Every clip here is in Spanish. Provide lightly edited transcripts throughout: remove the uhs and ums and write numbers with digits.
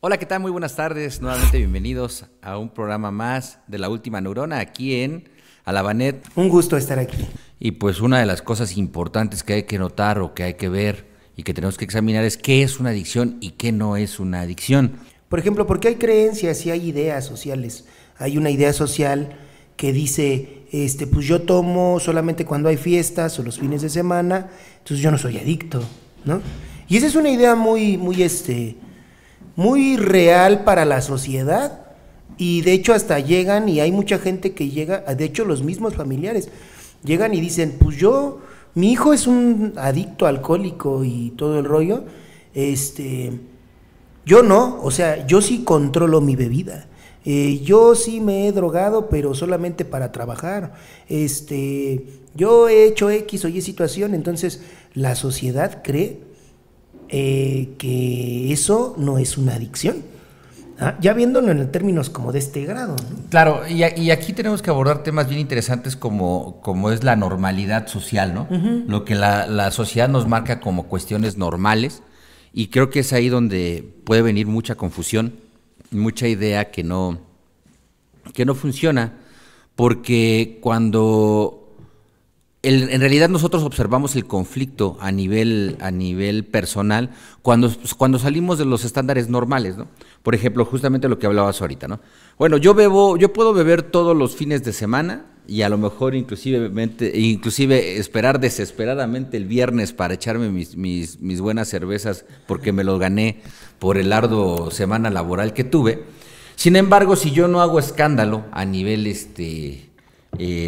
Hola, ¿qué tal? Muy buenas tardes. Nuevamente bienvenidos a un programa más de La Última Neurona aquí en Alabanet. Un gusto estar aquí. Y pues una de las cosas importantes que hay que notar o que hay que ver y que tenemos que examinar es qué es una adicción y qué no es una adicción. Por ejemplo, porque hay creencias y hay ideas sociales. Hay una idea social que dice, pues yo tomo solamente cuando hay fiestas o los fines de semana, entonces yo no soy adicto, ¿no? Y esa es una idea muy real para la sociedad, y de hecho hasta llegan, y hay mucha gente que llega, de hecho los mismos familiares llegan y dicen, pues mi hijo es un adicto alcohólico y todo el rollo, yo no, o sea, yo sí controlo mi bebida, yo sí me he drogado, pero solamente para trabajar, yo he hecho X o Y situación. Entonces la sociedad cree que eso no es una adicción. Ya viéndolo en términos como de este grado, ¿no? Claro, y aquí tenemos que abordar temas bien interesantes como es la normalidad social, ¿no? Uh-huh. Lo que la sociedad nos marca como cuestiones normales, y creo que es ahí donde puede venir mucha confusión, mucha idea que no funciona, porque cuando en realidad nosotros observamos el conflicto a nivel personal cuando salimos de los estándares normales, ¿no? Por ejemplo, justamente lo que hablabas ahorita, ¿no? Bueno, yo puedo beber todos los fines de semana y a lo mejor inclusive esperar desesperadamente el viernes para echarme mis buenas cervezas porque me los gané por el arduo semana laboral que tuve. Sin embargo, si yo no hago escándalo a nivel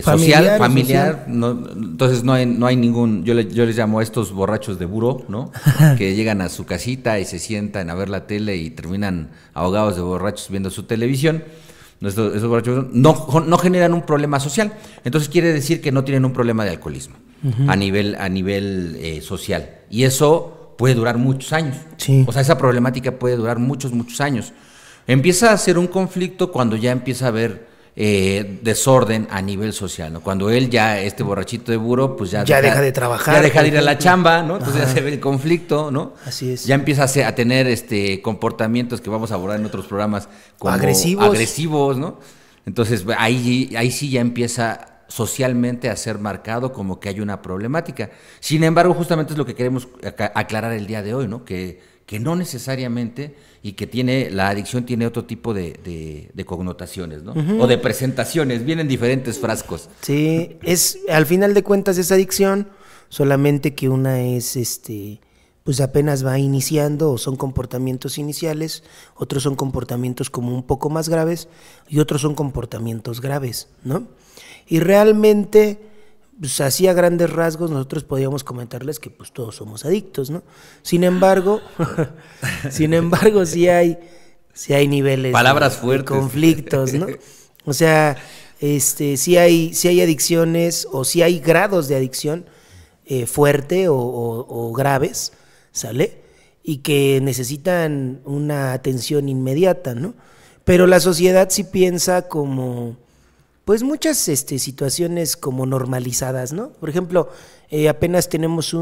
familiar, no, entonces no hay ningún, yo les llamo a estos borrachos de buró, ¿no? Que llegan a su casita y se sientan a ver la tele y terminan ahogados de borrachos viendo su televisión. Esos borrachos no generan un problema social, entonces quiere decir que no tienen un problema de alcoholismo. Uh-huh. a nivel social, y eso puede durar muchos años. Sí. O sea, esa problemática puede durar muchos años. Empieza a ser un conflicto cuando ya empieza a haber desorden a nivel social, ¿no? Cuando este borrachito de buró, pues ya deja de trabajar, ya deja de ir a la chamba, ¿no? Entonces ya se ve el conflicto, ¿no? Así es. Ya empieza a tener comportamientos que vamos a abordar en otros programas como agresivos, ¿no? Entonces ahí sí ya empieza socialmente a ser marcado como que hay una problemática. Sin embargo, justamente es lo que queremos aclarar el día de hoy, ¿no? Que no necesariamente, y que la adicción tiene otro tipo de connotaciones, ¿no? Uh-huh. O de presentaciones, vienen diferentes frascos. Sí, al final de cuentas es adicción, solamente que una es pues apenas va iniciando, o son comportamientos iniciales, otros son comportamientos como un poco más graves, y otros son comportamientos graves, ¿no? Y realmente, pues así a grandes rasgos nosotros podríamos comentarles que pues todos somos adictos, ¿no? Sin embargo, sí hay niveles, palabras fuertes, de conflictos, ¿no? O sea, sí hay adicciones, o sí hay grados de adicción fuerte o graves, ¿sale? Y que necesitan una atención inmediata, ¿no? Pero la sociedad sí piensa como, pues muchas situaciones como normalizadas, ¿no? Por ejemplo, apenas tenemos,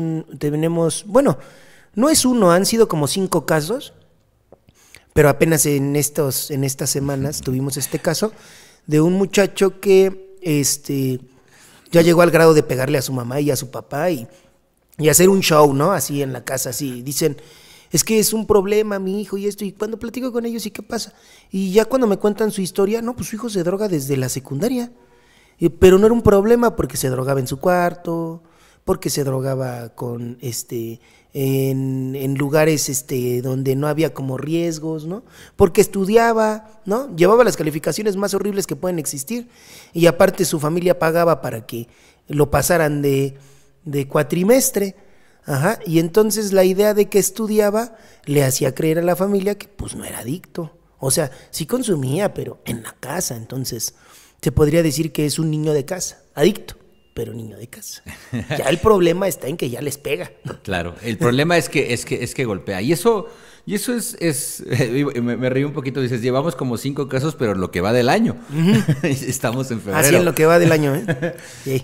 bueno, no es uno, han sido como 5 casos, pero apenas en estas semanas tuvimos este caso de un muchacho que ya llegó al grado de pegarle a su mamá y a su papá y hacer un show, ¿no? Así en la casa, así dicen, es que es un problema mi hijo y esto, y cuando platico con ellos, ¿y qué pasa? Y ya cuando me cuentan su historia, no, pues su hijo se droga desde la secundaria, pero no era un problema porque se drogaba en su cuarto, porque se drogaba con en lugares donde no había como riesgos, ¿no? Porque estudiaba, ¿no? Llevaba las calificaciones más horribles que pueden existir, y aparte su familia pagaba para que lo pasaran de cuatrimestre. Ajá, y entonces la idea de que estudiaba le hacía creer a la familia que pues no era adicto. O sea, sí consumía, pero en la casa. Entonces se podría decir que es un niño de casa, adicto, pero niño de casa. Ya el problema está en que ya les pega. Claro, el problema es que golpea. Y eso es me reí un poquito, dices, llevamos como 5 casos, pero en lo que va del año. Uh-huh. Estamos en febrero. Así en lo que va del año, ¿eh? Sí.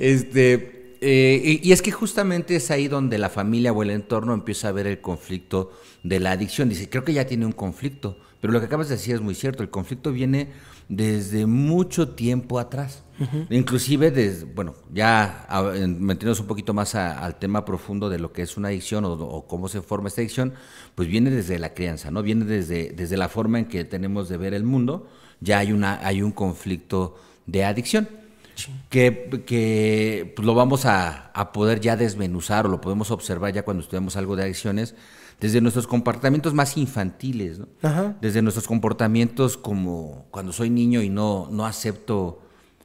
y es que justamente es ahí donde la familia o el entorno empieza a ver el conflicto de la adicción. Dice, creo que ya tiene un conflicto, pero lo que acabas de decir es muy cierto. El conflicto viene desde mucho tiempo atrás. Inclusive, bueno, ya metiéndonos un poquito más al tema profundo de lo que es una adicción o cómo se forma esta adicción, pues viene desde la crianza, ¿no? Viene desde la forma en que tenemos de ver el mundo. Ya hay un conflicto de adicción. Sí. Que pues lo vamos a poder ya desmenuzar o lo podemos observar ya cuando estudiamos algo de adicciones desde nuestros comportamientos más infantiles, ¿no? Ajá. Desde nuestros comportamientos como cuando soy niño y no acepto,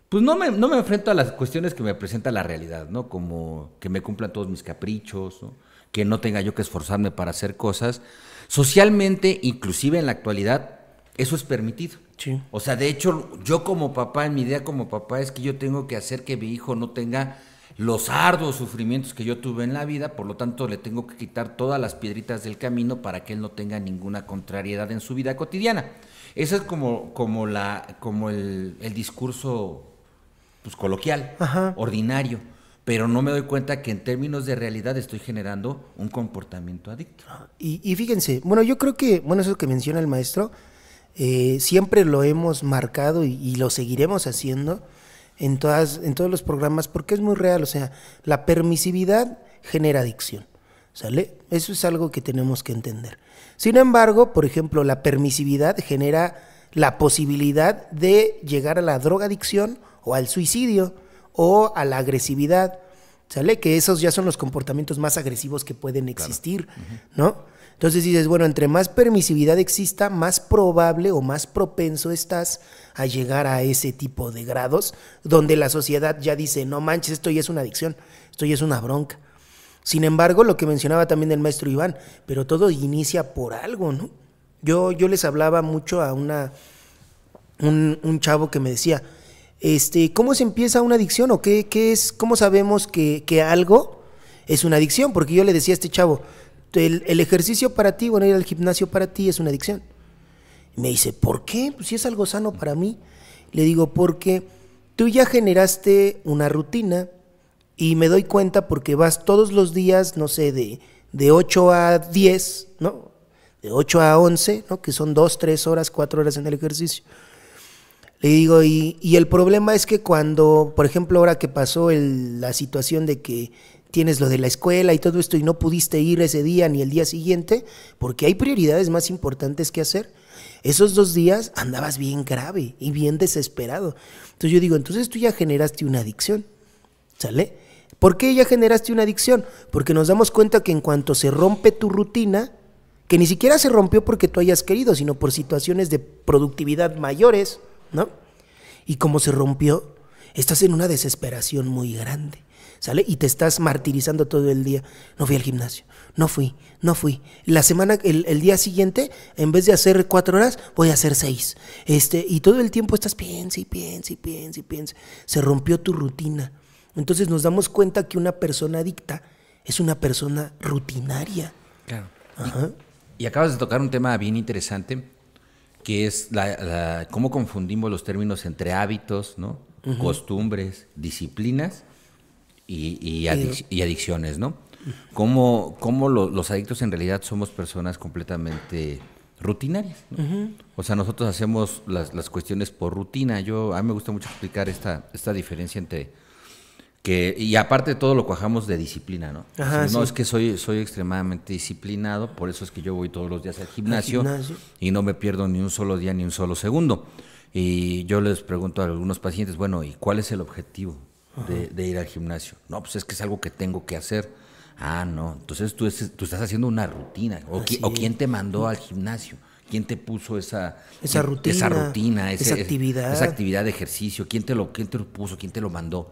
pues no me enfrento a las cuestiones que me presenta la realidad, ¿no? Como que me cumplan todos mis caprichos, ¿no? Que no tenga yo que esforzarme para hacer cosas. Socialmente, inclusive en la actualidad, eso es permitido. Sí. O sea, de hecho, yo como papá, mi idea como papá es que yo tengo que hacer que mi hijo no tenga los arduos sufrimientos que yo tuve en la vida, por lo tanto le tengo que quitar todas las piedritas del camino para que él no tenga ninguna contrariedad en su vida cotidiana. Ese es como el discurso pues, coloquial, ajá, ordinario, pero no me doy cuenta que en términos de realidad estoy generando un comportamiento adicto. Y fíjense, bueno, yo creo que, bueno, eso que menciona el maestro, siempre lo hemos marcado y lo seguiremos haciendo en todos los programas, porque es muy real. O sea, la permisividad genera adicción, ¿sale? Eso es algo que tenemos que entender. Sin embargo, por ejemplo, la permisividad genera la posibilidad de llegar a la drogadicción o al suicidio o a la agresividad, ¿sale? Que esos ya son los comportamientos más agresivos que pueden existir, claro. ¿No? Entonces dices, bueno, entre más permisividad exista, más probable o más propenso estás a llegar a ese tipo de grados donde la sociedad ya dice, no manches, esto ya es una adicción, esto ya es una bronca. Sin embargo, lo que mencionaba también el maestro Iván, pero todo inicia por algo, ¿no? Yo les hablaba mucho a un chavo que me decía, ¿cómo se empieza una adicción o qué es? ¿Cómo sabemos que algo es una adicción? Porque yo le decía a este chavo, el ejercicio para ti, bueno, ir al gimnasio para ti es una adicción. Y me dice, ¿por qué? Pues si es algo sano para mí. Le digo, porque tú ya generaste una rutina y me doy cuenta porque vas todos los días, no sé, de 8 a 10, ¿no? De 8 a 11, ¿no? Que son 2, 3 horas, 4 horas en el ejercicio. Le digo, y el problema es que cuando, por ejemplo, ahora que pasó la situación de que tienes lo de la escuela y todo esto y no pudiste ir ese día ni el día siguiente, porque hay prioridades más importantes que hacer, esos 2 días andabas bien grave y bien desesperado. Entonces yo digo, entonces tú ya generaste una adicción, ¿sale? ¿Por qué ya generaste una adicción? Porque nos damos cuenta que en cuanto se rompe tu rutina, que ni siquiera se rompió porque tú hayas querido, sino por situaciones de productividad mayores, ¿no? Y como se rompió, estás en una desesperación muy grande, ¿sale? Y te estás martirizando todo el día. No fui al gimnasio, no fui. La semana, el día siguiente, en vez de hacer 4 horas, voy a hacer 6. Y todo el tiempo estás piensa. Se rompió tu rutina. Entonces nos damos cuenta que una persona adicta es una persona rutinaria. Claro. Y acabas de tocar un tema bien interesante, que es cómo confundimos los términos entre hábitos, ¿no? Uh-huh. Costumbres, disciplinas y adicciones, ¿no? Cómo los adictos en realidad somos personas completamente rutinarias, ¿no? Uh-huh. O sea, nosotros hacemos las cuestiones por rutina. A mí me gusta mucho explicar esta diferencia entre y aparte de todo lo cuajamos de disciplina, ¿no? Ajá, no, sí. Es que soy extremadamente disciplinado, por eso es que yo voy todos los días al gimnasio y no me pierdo ni un solo día ni un solo segundo. Y yo les pregunto a algunos pacientes, bueno, ¿y cuál es el objetivo de ir al gimnasio? No, pues es que es algo que tengo que hacer. Ah, no, entonces tú estás haciendo una rutina. ¿O quién te mandó al gimnasio? ¿Quién te puso esa rutina, esa actividad de ejercicio? ¿Quién te lo puso? ¿Quién te lo mandó?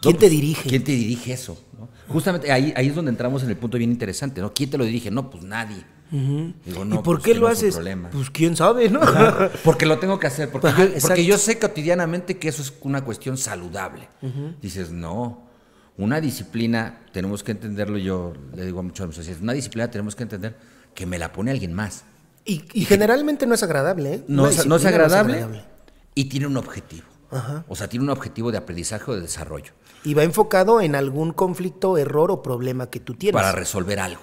¿Quién te dirige? ¿Quién te dirige eso? ¿No? Justamente ahí es donde entramos en el punto bien interesante, ¿no? ¿Quién te lo dirige? No, pues nadie. Uh-huh. Digo, no, ¿y por qué lo haces? Pues quién sabe, ¿no? Claro, porque lo tengo que hacer, porque yo sé cotidianamente que eso es una cuestión saludable. Uh-huh. Dices, no, una disciplina, tenemos que entenderlo, yo le digo a muchos de mis socios, una disciplina tenemos que entender que me la pone alguien más. Y generalmente no es agradable, ¿eh? No es agradable y tiene un objetivo. Ajá. O sea, tiene un objetivo de aprendizaje o de desarrollo. Y va enfocado en algún conflicto, error o problema que tú tienes. Para resolver algo,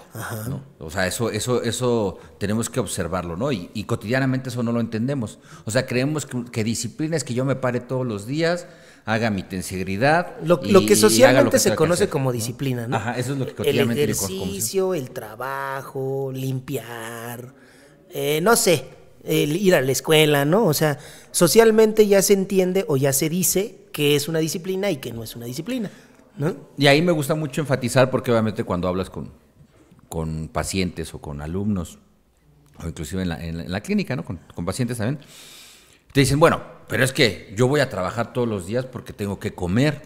¿no? O sea, eso tenemos que observarlo, ¿no? Y cotidianamente eso no lo entendemos. O sea, creemos que disciplina es que yo me pare todos los días, haga mi integridad. Lo que socialmente se conoce como disciplina, ¿no? Ajá, eso es lo que cotidianamente el ejercicio, el trabajo, limpiar, no sé, el ir a la escuela, ¿no? O sea, socialmente ya se entiende o ya se dice que es una disciplina y que no es una disciplina, ¿no? Y ahí me gusta mucho enfatizar porque obviamente cuando hablas con pacientes o con alumnos, o inclusive en la clínica, ¿no? Con pacientes también, te dicen, bueno, pero es que yo voy a trabajar todos los días porque tengo que comer.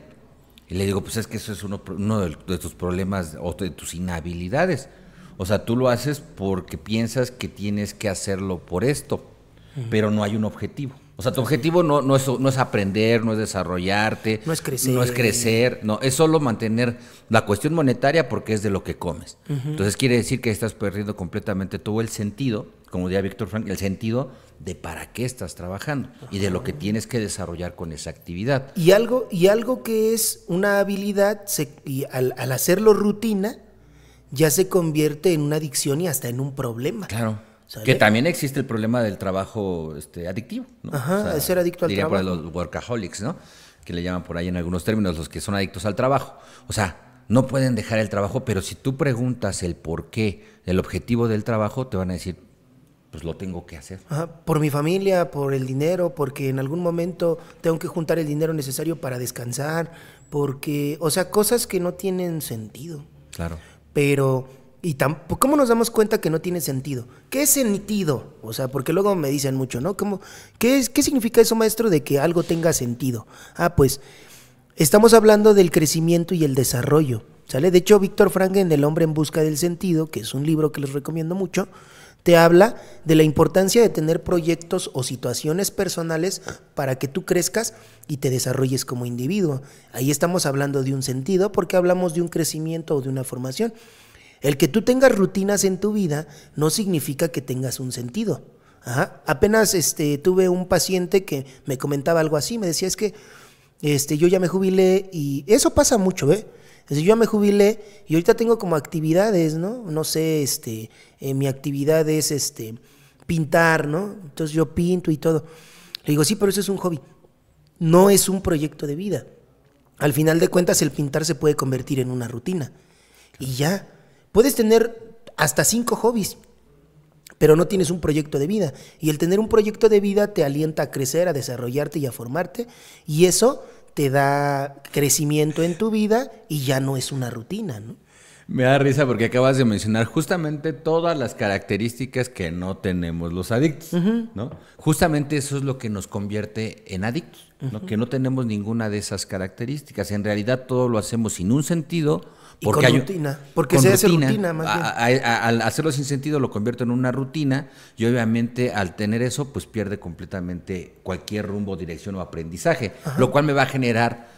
Y le digo, pues es que eso es uno de tus problemas o de tus inhabilidades. O sea, tú lo haces porque piensas que tienes que hacerlo por esto, pero no hay un objetivo. O sea, tu objetivo no es aprender, no es desarrollarte. No es crecer. No es crecer, no, es solo mantener la cuestión monetaria porque es de lo que comes. Entonces quiere decir que estás perdiendo completamente todo el sentido, como diría Víctor Frank, el sentido de para qué estás trabajando y de lo que tienes que desarrollar con esa actividad. Y algo que es una habilidad, y al hacerlo rutina, ya se convierte en una adicción y hasta en un problema. Claro. ¿Sale? Que también existe el problema del trabajo adictivo, ¿no? Ajá, o sea, ser adicto al trabajo. Diría por los workaholics, ¿no? Que le llaman por ahí en algunos términos, los que son adictos al trabajo. O sea, no pueden dejar el trabajo, pero si tú preguntas el por qué, el objetivo del trabajo, te van a decir, pues lo tengo que hacer. Ajá, por mi familia, por el dinero, porque en algún momento tengo que juntar el dinero necesario para descansar, porque, o sea, cosas que no tienen sentido. Claro. Pero, ¿cómo nos damos cuenta que no tiene sentido? ¿Qué es sentido? O sea, porque luego me dicen mucho, ¿no? ¿Qué significa eso, maestro, de que algo tenga sentido? Pues, estamos hablando del crecimiento y el desarrollo, ¿sale? De hecho, Víctor Frank en El hombre en busca del sentido, que es un libro que les recomiendo mucho, te habla de la importancia de tener proyectos o situaciones personales para que tú crezcas y te desarrolles como individuo. Ahí estamos hablando de un sentido porque hablamos de un crecimiento o de una formación. El que tú tengas rutinas en tu vida no significa que tengas un sentido. Ajá. Apenas tuve un paciente que me comentaba algo así, me decía, es que yo ya me jubilé y eso pasa mucho, ¿eh? Yo ya me jubilé y ahorita tengo como actividades, ¿no? No sé, mi actividad es pintar, ¿no? Entonces yo pinto y todo. Le digo, sí, pero eso es un hobby. No es un proyecto de vida. Al final de cuentas, el pintar se puede convertir en una rutina. Y ya, puedes tener hasta 5 hobbies, pero no tienes un proyecto de vida. Y el tener un proyecto de vida te alienta a crecer, a desarrollarte y a formarte. Y eso te da crecimiento en tu vida y ya no es una rutina, ¿no? Me da risa porque acabas de mencionar justamente todas las características que no tenemos los adictos, ¿no? Justamente eso es lo que nos convierte en adictos, ¿no? Que no tenemos ninguna de esas características. En realidad todo lo hacemos sin un sentido. Porque con rutina, porque se hace rutina más bien. Al hacerlo sin sentido lo convierto en una rutina y obviamente al tener eso pues pierde completamente cualquier rumbo, dirección o aprendizaje, lo cual me va a generar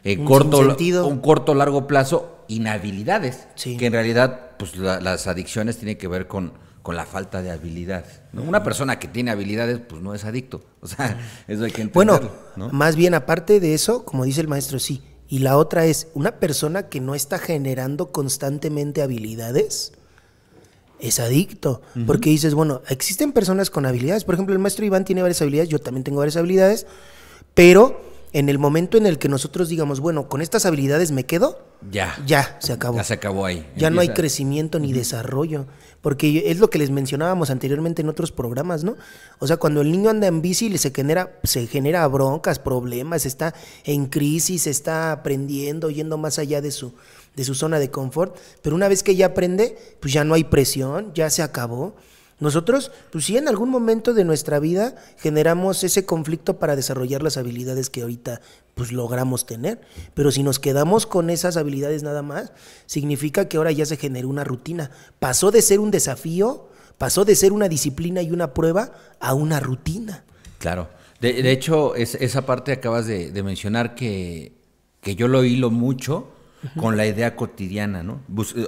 un corto largo plazo inhabilidades, que en realidad pues las adicciones tienen que ver con la falta de habilidades, ¿no? Una persona que tiene habilidades pues no es adicto, o sea, eso hay que entenderlo, bueno, ¿no? Más bien aparte de eso, como dice el maestro, sí. Y la otra es, una persona que no está generando constantemente habilidades es adicto. Porque dices, bueno, existen personas con habilidades. Por ejemplo, el maestro Iván tiene varias habilidades, yo también tengo varias habilidades, pero en el momento en el que nosotros digamos, bueno, con estas habilidades me quedo, ya se acabó. Ya se acabó ahí. Ya no hay crecimiento ni desarrollo. Porque es lo que les mencionábamos anteriormente en otros programas, ¿no? O sea, cuando el niño anda en bici se genera broncas, problemas, está en crisis, está aprendiendo, yendo más allá de su zona de confort. Pero una vez que ya aprende, pues ya no hay presión, ya se acabó. Nosotros, pues sí, en algún momento de nuestra vida generamos ese conflicto para desarrollar las habilidades que ahorita pues logramos tener, pero si nos quedamos con esas habilidades nada más, significa que ahora ya se generó una rutina. Pasó de ser un desafío, pasó de ser una disciplina y una prueba a una rutina. Claro. De hecho, esa parte acabas de mencionar que yo lo hilo mucho con la idea cotidiana, ¿no?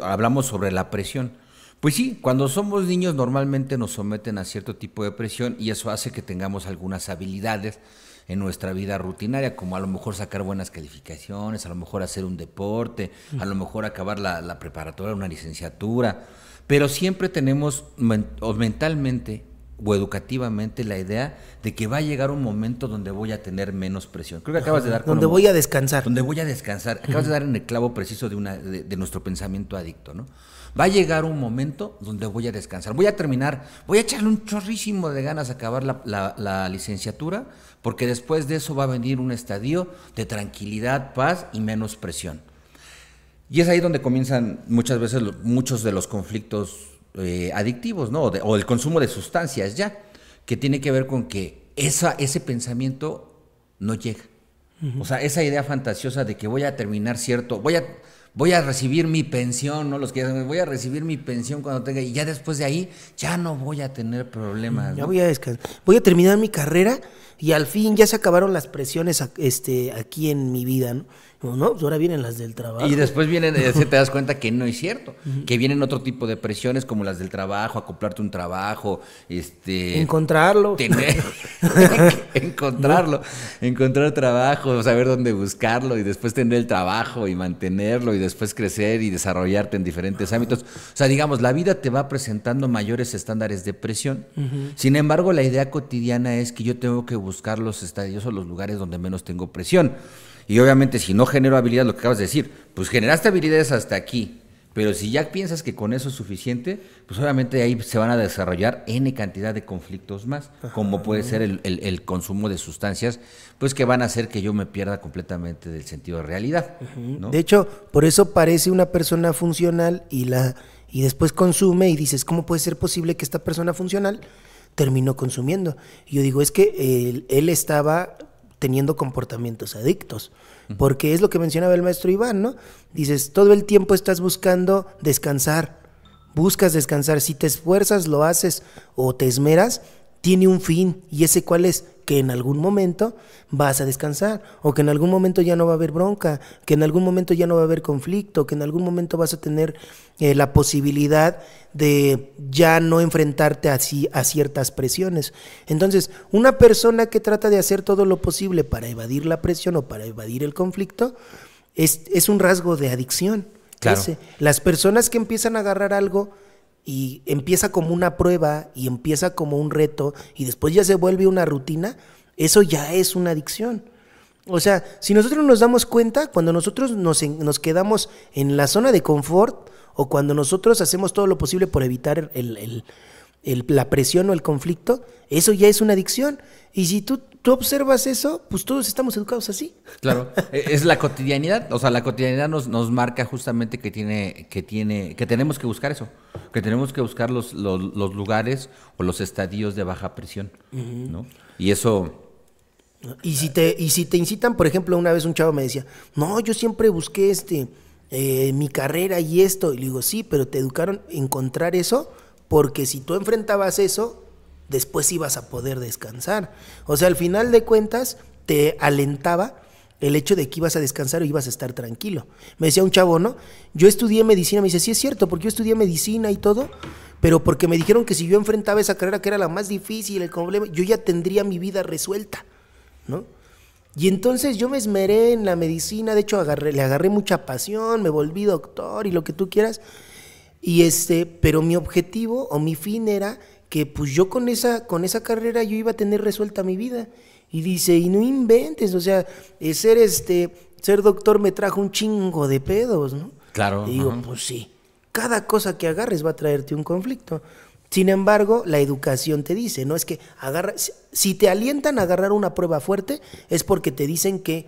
Hablamos sobre la presión. Pues sí, cuando somos niños normalmente nos someten a cierto tipo de presión y eso hace que tengamos algunas habilidades en nuestra vida rutinaria, como a lo mejor sacar buenas calificaciones, a lo mejor hacer un deporte, a lo mejor acabar la preparatoria, una licenciatura, pero siempre tenemos mentalmente o educativamente la idea de que va a llegar un momento donde voy a tener menos presión. Creo que acabas de dar donde voy a descansar. Donde voy a descansar. Acabas de dar en el clavo preciso de nuestro pensamiento adicto, ¿no? Va a llegar un momento donde voy a descansar. Voy a terminar, voy a echarle un chorrísimo de ganas a acabar la licenciatura, porque después de eso va a venir un estadio de tranquilidad, paz y menos presión. Y es ahí donde comienzan muchas veces muchos de los conflictos adictivos, ¿no? O el consumo de sustancias ya, que tiene que ver con que ese pensamiento no llega. O sea, esa idea fantasiosa de que voy a terminar voy a recibir mi pensión, ¿no? Voy a recibir mi pensión cuando tenga, y ya después de ahí ya no voy a tener problemas, ¿no? Ya voy a descansar. Voy a terminar mi carrera y al fin ya se acabaron las presiones aquí en mi vida, ¿no? No, pues ahora vienen las del trabajo. Y después vienen, te das cuenta que no es cierto, que vienen otro tipo de presiones como las del trabajo, acoplarte un trabajo, encontrarlo. Encontrar trabajo, saber dónde buscarlo y después tener el trabajo y mantenerlo y después crecer y desarrollarte en diferentes ámbitos. O sea, digamos, la vida te va presentando mayores estándares de presión. Sin embargo, la idea cotidiana es que yo tengo que buscar los estadios o los lugares donde menos tengo presión. Y obviamente si no genero habilidad, lo que acabas de decir, pues generaste habilidades hasta aquí, pero si ya piensas que con eso es suficiente, pues obviamente ahí se van a desarrollar N cantidad de conflictos más, como puede ser el consumo de sustancias, pues que van a hacer que yo me pierda completamente del sentido de realidad, ¿no? De hecho, por eso parece una persona funcional y después consume y dices, ¿cómo puede ser posible que esta persona funcional terminó consumiendo? Y yo digo, es que él estaba teniendo comportamientos adictos, porque es lo que mencionaba el maestro Iván, ¿no? Dices, todo el tiempo estás buscando descansar, buscas descansar, si te esfuerzas, lo haces o te esmeras, tiene un fin, y ese cuál es, que en algún momento vas a descansar, o que en algún momento ya no va a haber bronca, que en algún momento ya no va a haber conflicto, que en algún momento vas a tener la posibilidad de ya no enfrentarte así a ciertas presiones. Entonces, una persona que trata de hacer todo lo posible para evadir la presión o para evadir el conflicto, es un rasgo de adicción. Claro. Las personas que empiezan a agarrar algo y empieza como una prueba y empieza como un reto y después ya se vuelve una rutina, eso ya es una adicción. O sea, si nosotros nos damos cuenta, cuando nosotros nos quedamos en la zona de confort o cuando nosotros hacemos todo lo posible por evitar la presión o el conflicto, eso ya es una adicción. Y si tú observas eso, pues todos estamos educados así. Claro, es la cotidianidad, o sea, la cotidianidad nos marca justamente que tenemos que buscar eso, que tenemos que buscar los lugares o los estadios de baja presión, ¿no? Y eso... Y si te incitan, por ejemplo, una vez un chavo me decía, no, yo siempre busqué mi carrera y esto, y le digo, sí, pero te educaron a encontrar eso, porque si tú enfrentabas eso, después ibas a poder descansar. O sea, al final de cuentas, te alentaba el hecho de que ibas a descansar o ibas a estar tranquilo. Me decía un chavo, ¿no? Yo estudié medicina, me dice, sí es cierto, porque yo estudié medicina y todo, pero porque me dijeron que si yo enfrentaba esa carrera que era la más difícil, el problema, yo ya tendría mi vida resuelta, ¿no? Y entonces yo me esmeré en la medicina, de hecho le agarré mucha pasión, me volví doctor y lo que tú quieras, y pero mi objetivo o mi fin era que pues yo con esa carrera yo iba a tener resuelta mi vida. Y dice, y no inventes, o sea, ser doctor me trajo un chingo de pedos, ¿no? Claro. Y digo, pues sí, cada cosa que agarres va a traerte un conflicto. Sin embargo, la educación te dice, ¿no? Es que si te alientan a agarrar una prueba fuerte, es porque te dicen que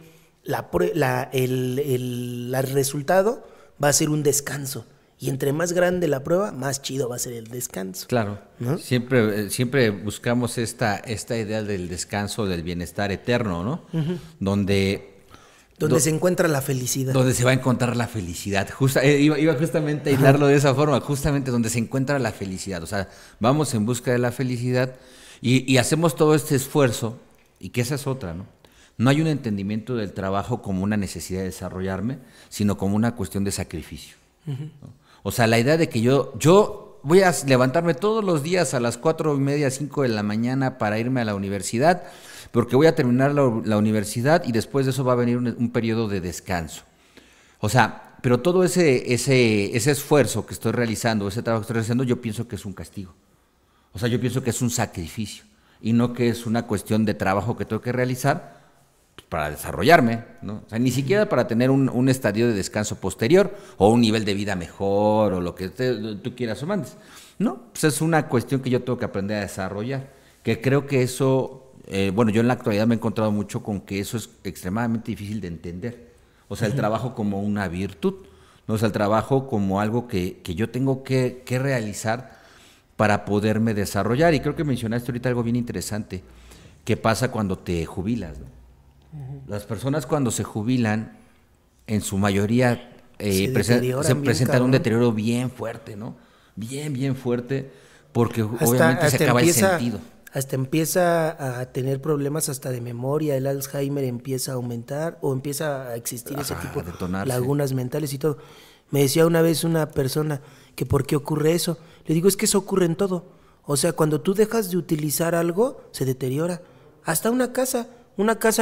el resultado va a ser un descanso. Y entre más grande la prueba, más chido va a ser el descanso. Claro, ¿no? Siempre buscamos esta idea del descanso, del bienestar eterno, ¿no? Uh-huh. Donde se encuentra la felicidad. Donde se va a encontrar la felicidad. Iba justamente a hilarlo de esa forma, justamente donde se encuentra la felicidad. O sea, vamos en busca de la felicidad y hacemos todo este esfuerzo, y que esa es otra, ¿no? No hay un entendimiento del trabajo como una necesidad de desarrollarme, sino como una cuestión de sacrificio. Uh-huh. ¿No? O sea, la idea de que yo voy a levantarme todos los días a las 4:30, 5 de la mañana para irme a la universidad, porque voy a terminar la universidad y después de eso va a venir un periodo de descanso. O sea, pero todo ese esfuerzo que estoy realizando, ese trabajo que estoy realizando, yo pienso que es un castigo. O sea, yo pienso que es un sacrificio y no que es una cuestión de trabajo que tengo que realizar para desarrollarme, ¿no? O sea, ni siquiera para tener un estadio de descanso posterior o un nivel de vida mejor o lo que tú quieras o mandes. No, pues es una cuestión que yo tengo que aprender a desarrollar, que creo que eso, bueno, yo en la actualidad me he encontrado mucho con que eso es extremadamente difícil de entender. O sea, el trabajo como una virtud, ¿no? O sea, el trabajo como algo que yo tengo que realizar para poderme desarrollar. Y creo que mencionaste ahorita algo bien interesante, que pasa cuando te jubilas, ¿no? Las personas cuando se jubilan, en su mayoría se presentan un deterioro bien fuerte, ¿no? Bien fuerte, porque obviamente se acaba el sentido. Hasta empieza a tener problemas hasta de memoria, el Alzheimer empieza a aumentar o empieza a existir ese tipo de lagunas mentales y todo. Me decía una vez una persona que ¿por qué ocurre eso? Le digo, es que eso ocurre en todo. O sea, cuando tú dejas de utilizar algo, se deteriora. Hasta una casa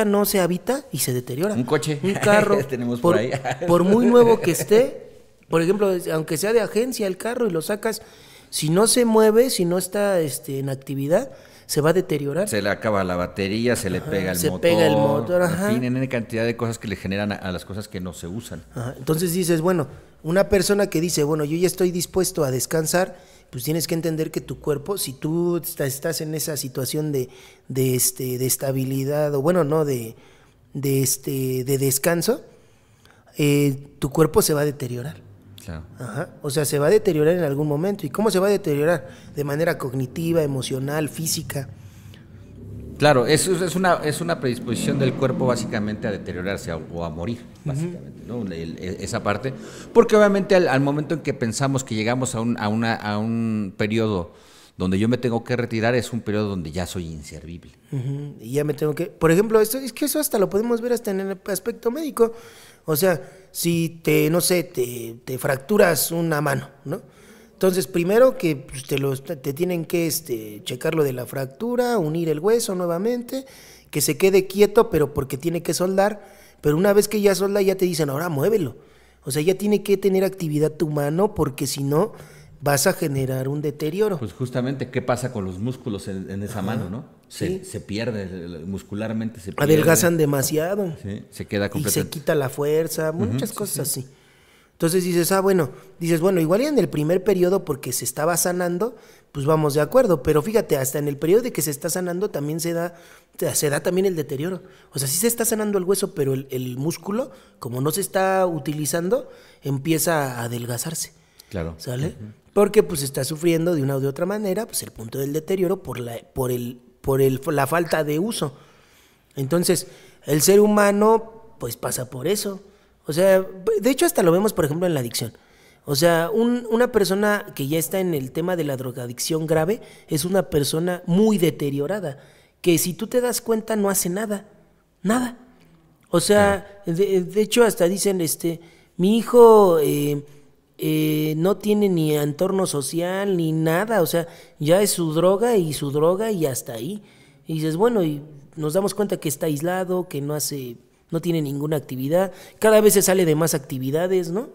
no se habita y se deteriora. Un coche. Un carro. Tenemos por ahí. Por muy nuevo que esté, por ejemplo, aunque sea de agencia el carro y lo sacas, si no se mueve, si no está en actividad, se va a deteriorar. Se le acaba la batería, se le pega el motor. Se pega el motor, En fin, en cantidad de cosas que le generan a las cosas que no se usan. Entonces dices, bueno, una persona que dice, bueno, yo ya estoy dispuesto a descansar, pues tienes que entender que tu cuerpo, si tú estás en esa situación de estabilidad, o bueno, no, de descanso, tu cuerpo se va a deteriorar. Claro. O sea, se va a deteriorar en algún momento. ¿Y cómo se va a deteriorar? De manera cognitiva, emocional, física. Claro, es una predisposición del cuerpo básicamente a deteriorarse o a morir, básicamente, ¿no? Esa parte, porque obviamente al momento en que pensamos que llegamos a un periodo donde yo me tengo que retirar, es un periodo donde ya soy inservible. Y ya me tengo que... Por ejemplo, es que eso hasta lo podemos ver hasta en el aspecto médico. O sea, si te fracturas una mano, ¿no? Entonces, primero que pues, te tienen que checar lo de la fractura, unir el hueso nuevamente, que se quede quieto, pero porque tiene que soldar. Pero una vez que ya solda, ya te dicen, ahora muévelo. O sea, ya tiene que tener actividad tu mano, porque si no, vas a generar un deterioro. Pues justamente, ¿qué pasa con los músculos en esa mano, no? Se pierde, muscularmente se pierde. Adelgazan demasiado. Sí, se queda completamente. Y se quita la fuerza, muchas cosas así. Entonces dices, bueno, igual ya en el primer periodo porque se estaba sanando, pues vamos de acuerdo, pero fíjate, hasta en el periodo de que se está sanando también se da también el deterioro. O sea, sí se está sanando el hueso, pero el músculo, como no se está utilizando, empieza a adelgazarse. Claro. ¿Sale? Porque pues está sufriendo de una u de otra manera, pues el punto del deterioro por la falta de uso. Entonces, el ser humano pues pasa por eso. O sea, de hecho hasta lo vemos por ejemplo en la adicción. O sea, una persona que ya está en el tema de la drogadicción grave es una persona muy deteriorada, que si tú te das cuenta no hace nada. O sea, de hecho hasta dicen, mi hijo no tiene ni entorno social ni nada, o sea, ya es su droga y hasta ahí. Y dices, bueno, y nos damos cuenta que está aislado, que no tiene ninguna actividad, cada vez se sale de más actividades, ¿no?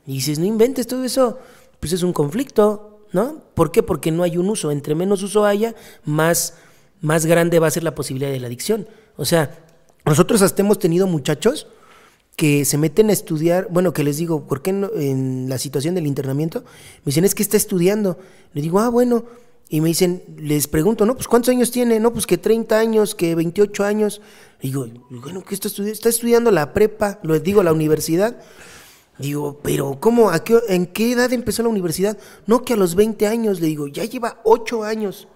Y dices, no inventes, todo eso, pues es un conflicto, ¿no? ¿Por qué? Porque no hay un uso. Entre menos uso haya, más grande va a ser la posibilidad de la adicción. O sea, nosotros hasta hemos tenido muchachos que se meten a estudiar, bueno, que les digo, ¿por qué no, en la situación del internamiento? Me dicen, es que está estudiando. Le digo, bueno, y me dicen, les pregunto, ¿no? Pues ¿cuántos años tiene? No, pues que 30 años, que 28 años. Le digo, bueno, ¿qué está estudiando? Está estudiando la prepa, la universidad. Digo, pero ¿cómo? ¿En qué edad empezó la universidad? No, que a los 20 años. Le digo, ya lleva 8 años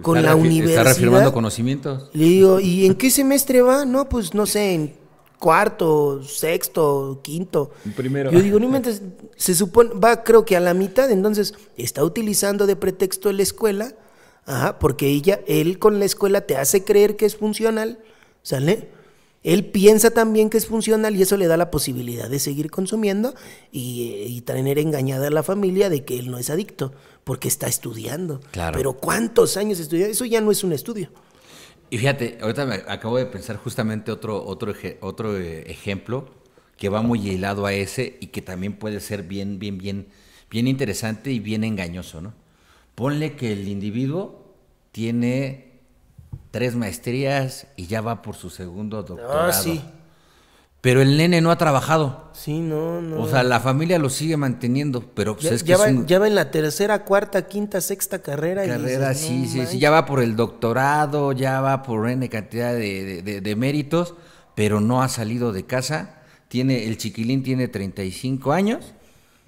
con la universidad. Está reafirmando conocimientos. Le digo, ¿y en qué semestre va? No, pues no sé, en cuarto, sexto, quinto. Primero. Yo digo, no inventes, se supone, va creo que a la mitad, entonces está utilizando de pretexto la escuela, porque él con la escuela te hace creer que es funcional, ¿sale? Él piensa también que es funcional y eso le da la posibilidad de seguir consumiendo y tener engañada a la familia de que él no es adicto, porque está estudiando. Claro. Pero ¿cuántos años estudia? Eso ya no es un estudio. Y fíjate, ahorita me acabo de pensar justamente otro ejemplo que va muy hilado a ese y que también puede ser bien interesante y bien engañoso, ¿no? Ponle que el individuo tiene 3 maestrías y ya va por su segundo doctorado. Sí. Pero el nene no ha trabajado. Sí, no. O sea, la familia lo sigue manteniendo, pero pues es que ya va en la tercera, cuarta, quinta, sexta carrera. Carrera, y dices, sí, ya va por el doctorado, ya va por N cantidad de méritos, pero no ha salido de casa. El chiquilín tiene 35 años.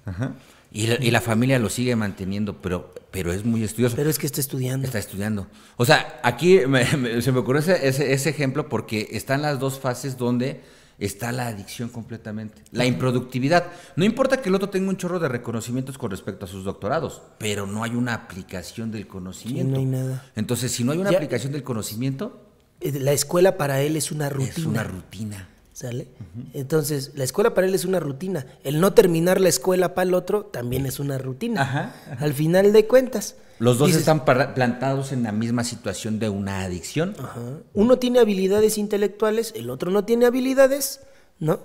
Ajá. Y la familia lo sigue manteniendo, pero es muy estudioso. Pero es que está estudiando. Está estudiando. O sea, aquí se me ocurrió ese ejemplo porque están las dos fases donde está la adicción completamente. La improductividad. No importa que el otro tenga un chorro de reconocimientos con respecto a sus doctorados, pero no hay una aplicación del conocimiento. Sí, no hay nada. Entonces, si no hay una aplicación del conocimiento... La escuela para él es una rutina. Es una rutina. ¿Sale? Uh-huh. Entonces, la escuela para él es una rutina. El no terminar la escuela para el otro también es una rutina. Ajá. Al final de cuentas. Los dos están plantados en la misma situación de una adicción. Ajá. Uno tiene habilidades intelectuales, el otro no tiene habilidades, ¿no?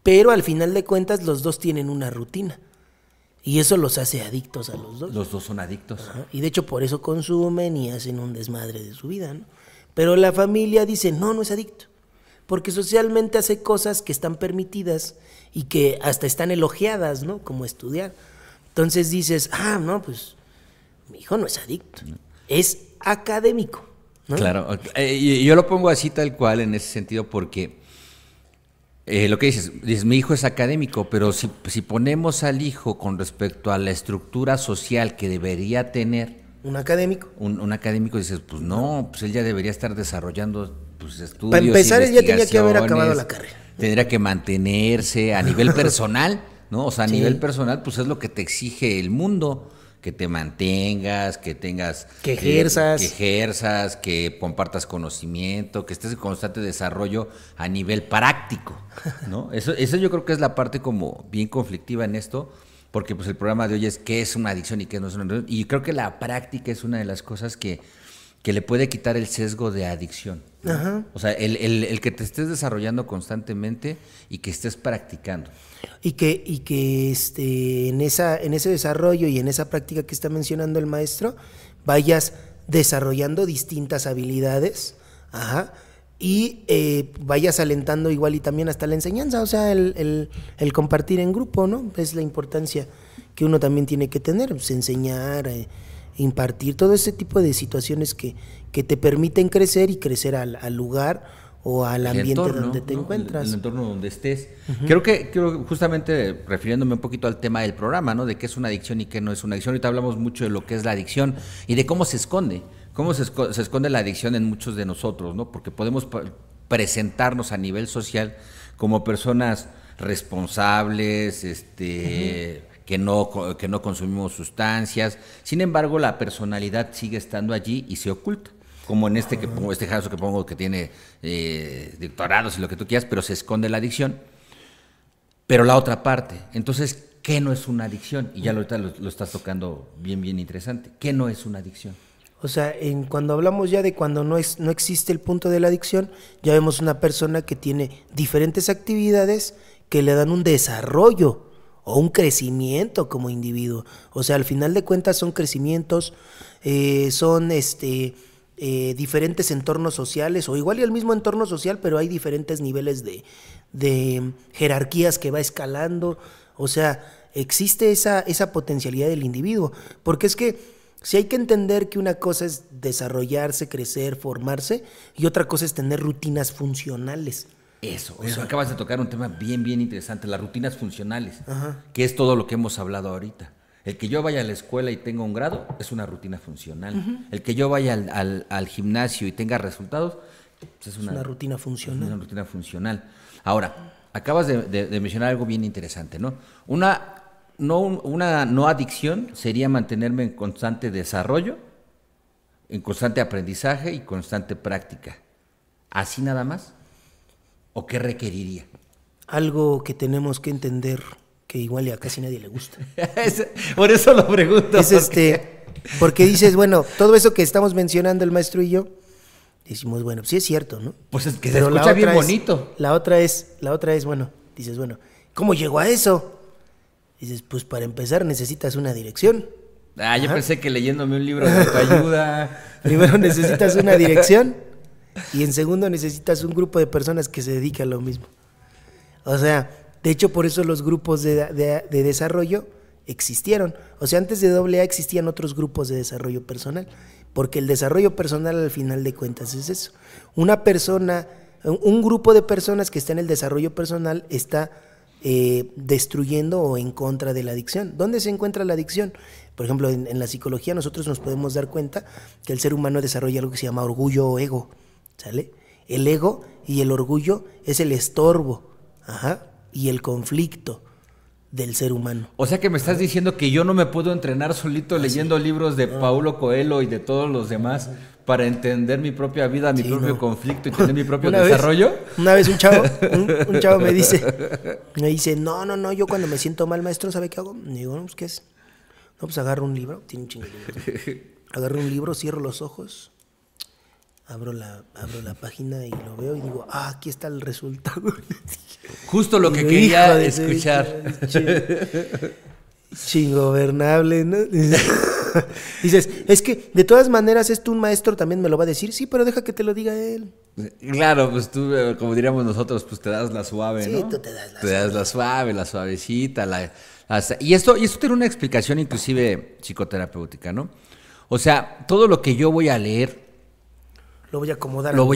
Pero al final de cuentas los dos tienen una rutina. Y eso los hace adictos a los dos. Los dos son adictos. Ajá. Y de hecho por eso consumen y hacen un desmadre de su vida, ¿no? Pero la familia dice, no es adicto. Porque socialmente hace cosas que están permitidas y que hasta están elogiadas, ¿no? Como estudiar. Entonces dices, no, pues mi hijo no es adicto, es académico, ¿no? Claro, y yo lo pongo así tal cual en ese sentido porque lo que dices, mi hijo es académico, pero si ponemos al hijo con respecto a la estructura social que debería tener... ¿Un académico? Un académico, dices, pues no, pues él ya debería estar desarrollando pues, estudios. Para empezar, él ya tenía que haber acabado la carrera. Tendría que mantenerse a nivel personal, ¿no? O sea, a nivel personal, pues es lo que te exige el mundo, que te mantengas, que tengas... Que ejerzas. Que ejerzas, que compartas conocimiento, que estés en constante desarrollo a nivel práctico, ¿no? Eso yo creo que es la parte como bien conflictiva en esto, porque pues el programa de hoy es qué es una adicción y qué no es una adicción. Y creo que la práctica es una de las cosas que le puede quitar el sesgo de adicción, ¿no? Ajá. O sea, el que te estés desarrollando constantemente y que estés practicando. Y que en ese desarrollo y en esa práctica que está mencionando el maestro, vayas desarrollando distintas habilidades, y vayas alentando igual y también hasta la enseñanza, o sea, el compartir en grupo, ¿no? Es la importancia que uno también tiene que tener, pues enseñar, impartir, todo ese tipo de situaciones que te permiten crecer y crecer al lugar o al ambiente entorno, donde te encuentras. El entorno donde estés. Uh-huh. Creo que justamente refiriéndome un poquito al tema del programa, ¿no? De qué es una adicción y qué no es una adicción. Ahorita hablamos mucho de lo que es la adicción y de cómo se esconde. Cómo se esconde la adicción en muchos de nosotros, ¿no? Porque podemos presentarnos a nivel social como personas responsables, uh-huh, que no consumimos sustancias. Sin embargo, la personalidad sigue estando allí y se oculta. Como en este caso que pongo que tiene doctorados y lo que tú quieras, pero se esconde la adicción. Pero la otra parte, entonces, ¿qué no es una adicción? Y ya ahorita lo estás tocando bien interesante. ¿Qué no es una adicción? O sea, cuando hablamos ya de cuando no existe el punto de la adicción, ya vemos una persona que tiene diferentes actividades que le dan un desarrollo o un crecimiento como individuo. O sea, al final de cuentas son crecimientos, son diferentes entornos sociales, o igual y el mismo entorno social, pero hay diferentes niveles de jerarquías que va escalando. O sea, existe esa potencialidad del individuo, porque es que si hay que entender que una cosa es desarrollarse, crecer, formarse, y otra cosa es tener rutinas funcionales. Eso, acabas de tocar un tema bien interesante, las rutinas funcionales, que es todo lo que hemos hablado ahorita. El que yo vaya a la escuela y tenga un grado es una rutina funcional. Uh-huh. El que yo vaya al gimnasio y tenga resultados pues es una rutina funcional. Una rutina funcional. Ahora, acabas de mencionar algo bien interesante, ¿no? Una no adicción sería mantenerme en constante desarrollo, en constante aprendizaje y constante práctica. ¿Así nada más? ¿O qué requeriría? Algo que tenemos que entender que igual a casi nadie le gusta. Por eso lo pregunto. Es porque dices, bueno, todo eso que estamos mencionando el maestro y yo, decimos, bueno, sí es cierto, ¿no? Pues es que se escucha bien bonito. La otra es, bueno, dices, bueno, ¿cómo llegó a eso? Dices, pues para empezar necesitas una dirección. Yo pensé que leyéndome un libro de autoayuda. Primero necesitas una dirección y en segundo necesitas un grupo de personas que se dediquen a lo mismo. O sea, de hecho por eso los grupos de desarrollo existieron. O sea, antes de AA existían otros grupos de desarrollo personal, porque el desarrollo personal al final de cuentas es eso. Una persona, un grupo de personas que está en el desarrollo personal está destruyendo o en contra de la adicción. ¿Dónde se encuentra la adicción? Por ejemplo, en la psicología nosotros nos podemos dar cuenta que el ser humano desarrolla algo que se llama orgullo o ego, ¿sale? El ego y el orgullo es el estorbo, y el conflicto del ser humano. O sea que me estás diciendo que yo no me puedo entrenar solito leyendo libros de Paulo Coelho y de todos los demás para entender mi propia vida, mi propio conflicto y tener mi propio desarrollo. Una vez un chavo me dice, no, yo cuando me siento mal, maestro, ¿sabe qué hago? Y digo, no, pues ¿qué es? No, pues agarro un libro, tiene un chingo de libros. Agarro un libro, cierro los ojos, abro la página y lo veo y digo, aquí está el resultado. Justo lo que quería escuchar. Ingobernable, ¿no? Dices, es que de todas maneras un maestro también me lo va a decir, sí, pero deja que te lo diga él. Claro, pues tú, como diríamos nosotros, pues te das la suave, ¿no? Sí, tú te das la suave, la suavecita, y esto tiene una explicación inclusive psicoterapéutica, ¿no? O sea, todo lo que yo voy a leer lo voy a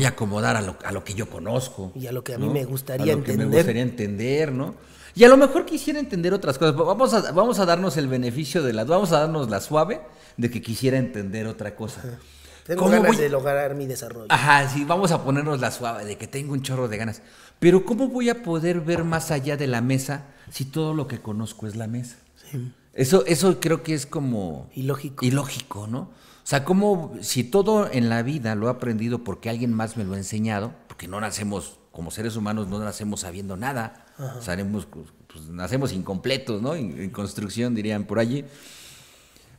acomodar a lo que yo conozco. Y a lo que a mí me gustaría entender. Me gustaría entender, ¿no? Y a lo mejor quisiera entender otras cosas. Vamos a darnos el beneficio vamos a darnos la suave de que quisiera entender otra cosa. Tengo ganas de lograr mi desarrollo. Sí, vamos a ponernos la suave de que tengo un chorro de ganas. Pero ¿cómo voy a poder ver más allá de la mesa si todo lo que conozco es la mesa? Sí. Eso creo que es como... Ilógico, ¿no? O sea, como si todo en la vida lo he aprendido porque alguien más me lo ha enseñado, porque no nacemos, como seres humanos, no nacemos sabiendo nada. O sea, nacemos incompletos, ¿no? En construcción, dirían por allí.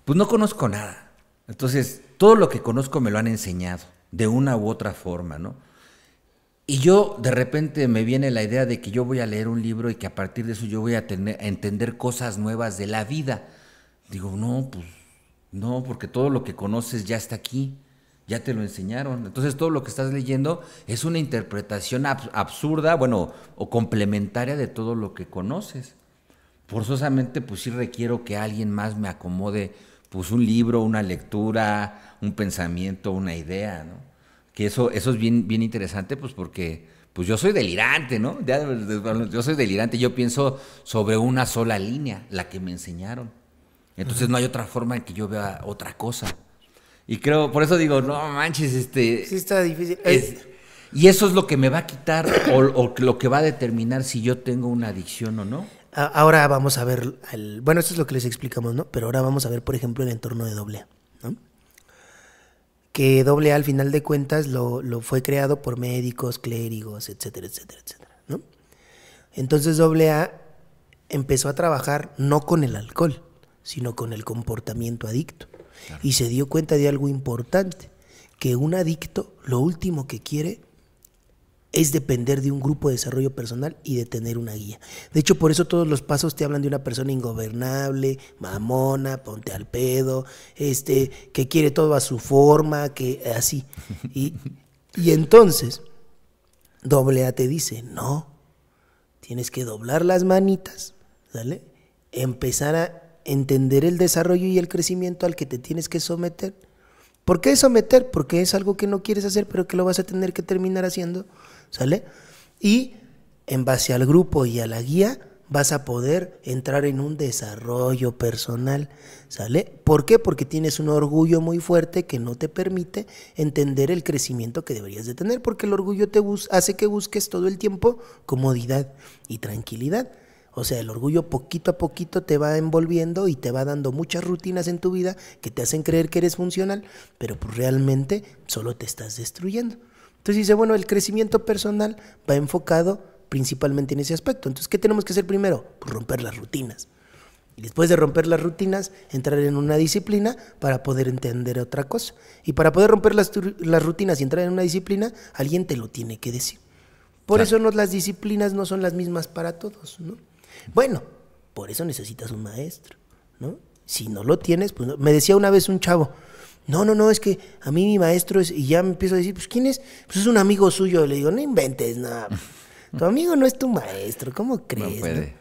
Pues no conozco nada. Entonces, todo lo que conozco me lo han enseñado, de una u otra forma, ¿no? Y yo, de repente, me viene la idea de que yo voy a leer un libro y que a partir de eso yo voy a entender cosas nuevas de la vida. Digo, no, porque todo lo que conoces ya está aquí, ya te lo enseñaron. Entonces todo lo que estás leyendo es una interpretación absurda, o complementaria de todo lo que conoces. Forzosamente, pues sí requiero que alguien más me acomode, pues un libro, una lectura, un pensamiento, una idea, ¿no? Que eso es bien, bien interesante, pues porque pues yo soy delirante, ¿no? Yo soy delirante, yo pienso sobre una sola línea, la que me enseñaron. Entonces no hay otra forma en que yo vea otra cosa. Y creo, por eso digo, no manches, Sí está difícil. Y eso es lo que me va a quitar o lo que va a determinar si yo tengo una adicción o no. Ahora vamos a ver, bueno, esto es lo que les explicamos, ¿no? Pero ahora vamos a ver, por ejemplo, el entorno de AA, ¿no? Que AA al final de cuentas lo fue creado por médicos, clérigos, etcétera, etcétera, etcétera, ¿no? Entonces AA empezó a trabajar no con el alcohol, sino con el comportamiento adicto. Claro. Y se dio cuenta de algo importante, que un adicto lo último que quiere es depender de un grupo de desarrollo personal y de tener una guía. De hecho, por eso todos los pasos te hablan de una persona ingobernable, mamona, ponte al pedo, que quiere todo a su forma, que así. Y entonces, AA te dice, no, tienes que doblar las manitas, ¿sale? Empezar a entender el desarrollo y el crecimiento al que te tienes que someter. ¿Por qué someter? Porque es algo que no quieres hacer, pero que lo vas a tener que terminar haciendo, ¿sale? Y en base al grupo y a la guía vas a poder entrar en un desarrollo personal, ¿sale? ¿Por qué? Porque tienes un orgullo muy fuerte que no te permite entender el crecimiento que deberías de tener, porque el orgullo te hace que busques todo el tiempo comodidad y tranquilidad. O sea, el orgullo poquito a poquito te va envolviendo y te va dando muchas rutinas en tu vida que te hacen creer que eres funcional, pero pues realmente solo te estás destruyendo. Entonces dice, bueno, el crecimiento personal va enfocado principalmente en ese aspecto. Entonces, ¿qué tenemos que hacer primero? Pues romper las rutinas. Y después de romper las rutinas, entrar en una disciplina para poder entender otra cosa. Y para poder romper las rutinas y entrar en una disciplina, alguien te lo tiene que decir. Por eso las disciplinas no son las mismas para todos, ¿no? Bueno, por eso necesitas un maestro, ¿no? Si no lo tienes, pues no. Me decía una vez un chavo, no, es que a mí mi maestro es, y ya me empiezo a decir, pues ¿quién es? Pues es un amigo suyo. Le digo, no inventes nada. Tu amigo no es tu maestro, ¿cómo crees? No puede.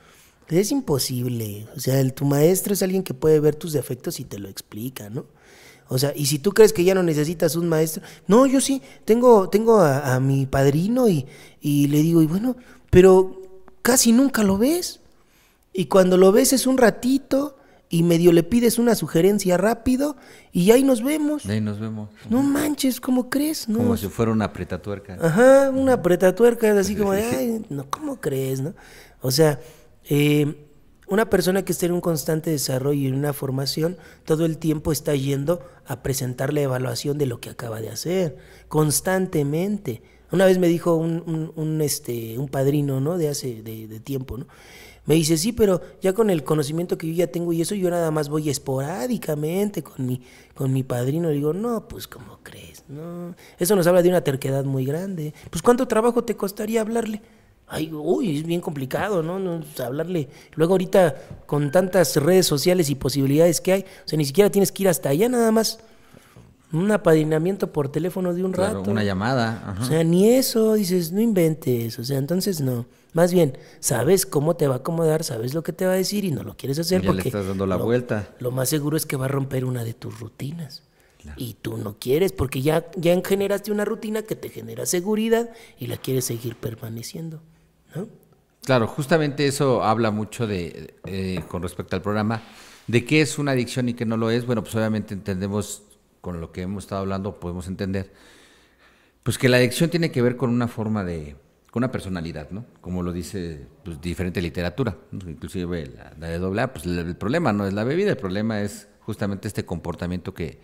¿No? Es imposible. O sea, tu maestro es alguien que puede ver tus defectos y te lo explica, ¿no? O sea, y si tú crees que ya no necesitas un maestro, no, yo sí, tengo a mi padrino y le digo, y bueno, pero casi nunca lo ves. Y cuando lo ves es un ratito y medio le pides una sugerencia rápido y ahí nos vemos. Ahí nos vemos. No manches, ¿cómo crees? No. Como si fuera una apretatuerca. Ajá, una apretatuerca, así como, ay, no, ¿cómo crees, no? O sea, una persona que esté en un constante desarrollo y en una formación, todo el tiempo está yendo a presentar la evaluación de lo que acaba de hacer, constantemente. Una vez me dijo un padrino, ¿no? De tiempo, ¿no? Me dice, sí, pero ya con el conocimiento que yo ya tengo y eso, yo nada más voy esporádicamente con mi padrino. Le digo, no, pues, ¿cómo crees? No, eso nos habla de una terquedad muy grande. Pues, ¿cuánto trabajo te costaría hablarle? Ay, uy, es bien complicado, ¿no? Hablarle. Luego ahorita, con tantas redes sociales y posibilidades que hay, o sea, ni siquiera tienes que ir hasta allá, nada más un apadrinamiento por teléfono de un rato. Una llamada. Ajá. O sea, ni eso, dices, no inventes. O sea, entonces no. Más bien, sabes cómo te va a acomodar, sabes lo que te va a decir y no lo quieres hacer ya porque le estás dando la vuelta. Lo más seguro es que va a romper una de tus rutinas. Claro. Y tú no quieres porque ya generaste una rutina que te genera seguridad y la quieres seguir permaneciendo, ¿no? Claro, justamente eso habla mucho con respecto al programa, de qué es una adicción y qué no lo es. Bueno, pues obviamente entendemos, con lo que hemos estado hablando, podemos entender, pues que la adicción tiene que ver con una forma con una personalidad, ¿no? Como lo dice pues, diferente literatura, ¿no? Inclusive la de AA, pues el problema no es la bebida, el problema es justamente este comportamiento que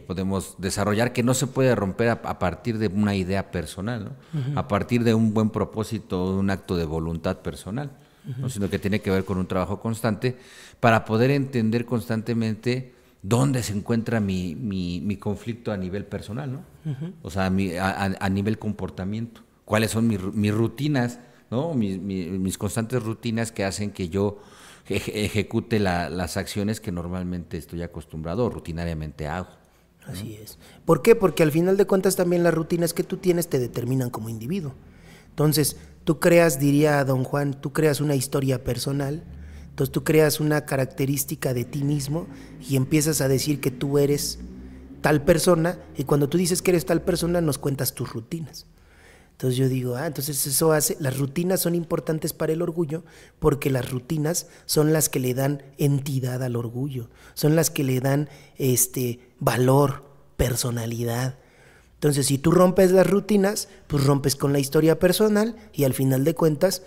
podemos desarrollar, que no se puede romper a partir de una idea personal, ¿no? Uh-huh. A partir de un buen propósito, un acto de voluntad personal, uh-huh. ¿no? Sino que tiene que ver con un trabajo constante para poder entender constantemente dónde se encuentra mi conflicto a nivel personal, ¿no? Uh-huh. O sea, a nivel comportamiento. ¿Cuáles son mis rutinas, ¿no? Mis constantes rutinas que hacen que yo ejecute las acciones que normalmente estoy acostumbrado o rutinariamente hago. Así es. ¿Por qué? Porque al final de cuentas también las rutinas que tú tienes te determinan como individuo. Entonces, tú creas, diría don Juan, tú creas una historia personal, entonces tú creas una característica de ti mismo y empiezas a decir que tú eres tal persona, y cuando tú dices que eres tal persona nos cuentas tus rutinas. Entonces yo digo, entonces eso hace, las rutinas son importantes para el orgullo porque las rutinas son las que le dan entidad al orgullo, son las que le dan valor, personalidad. Entonces si tú rompes las rutinas, pues rompes con la historia personal y al final de cuentas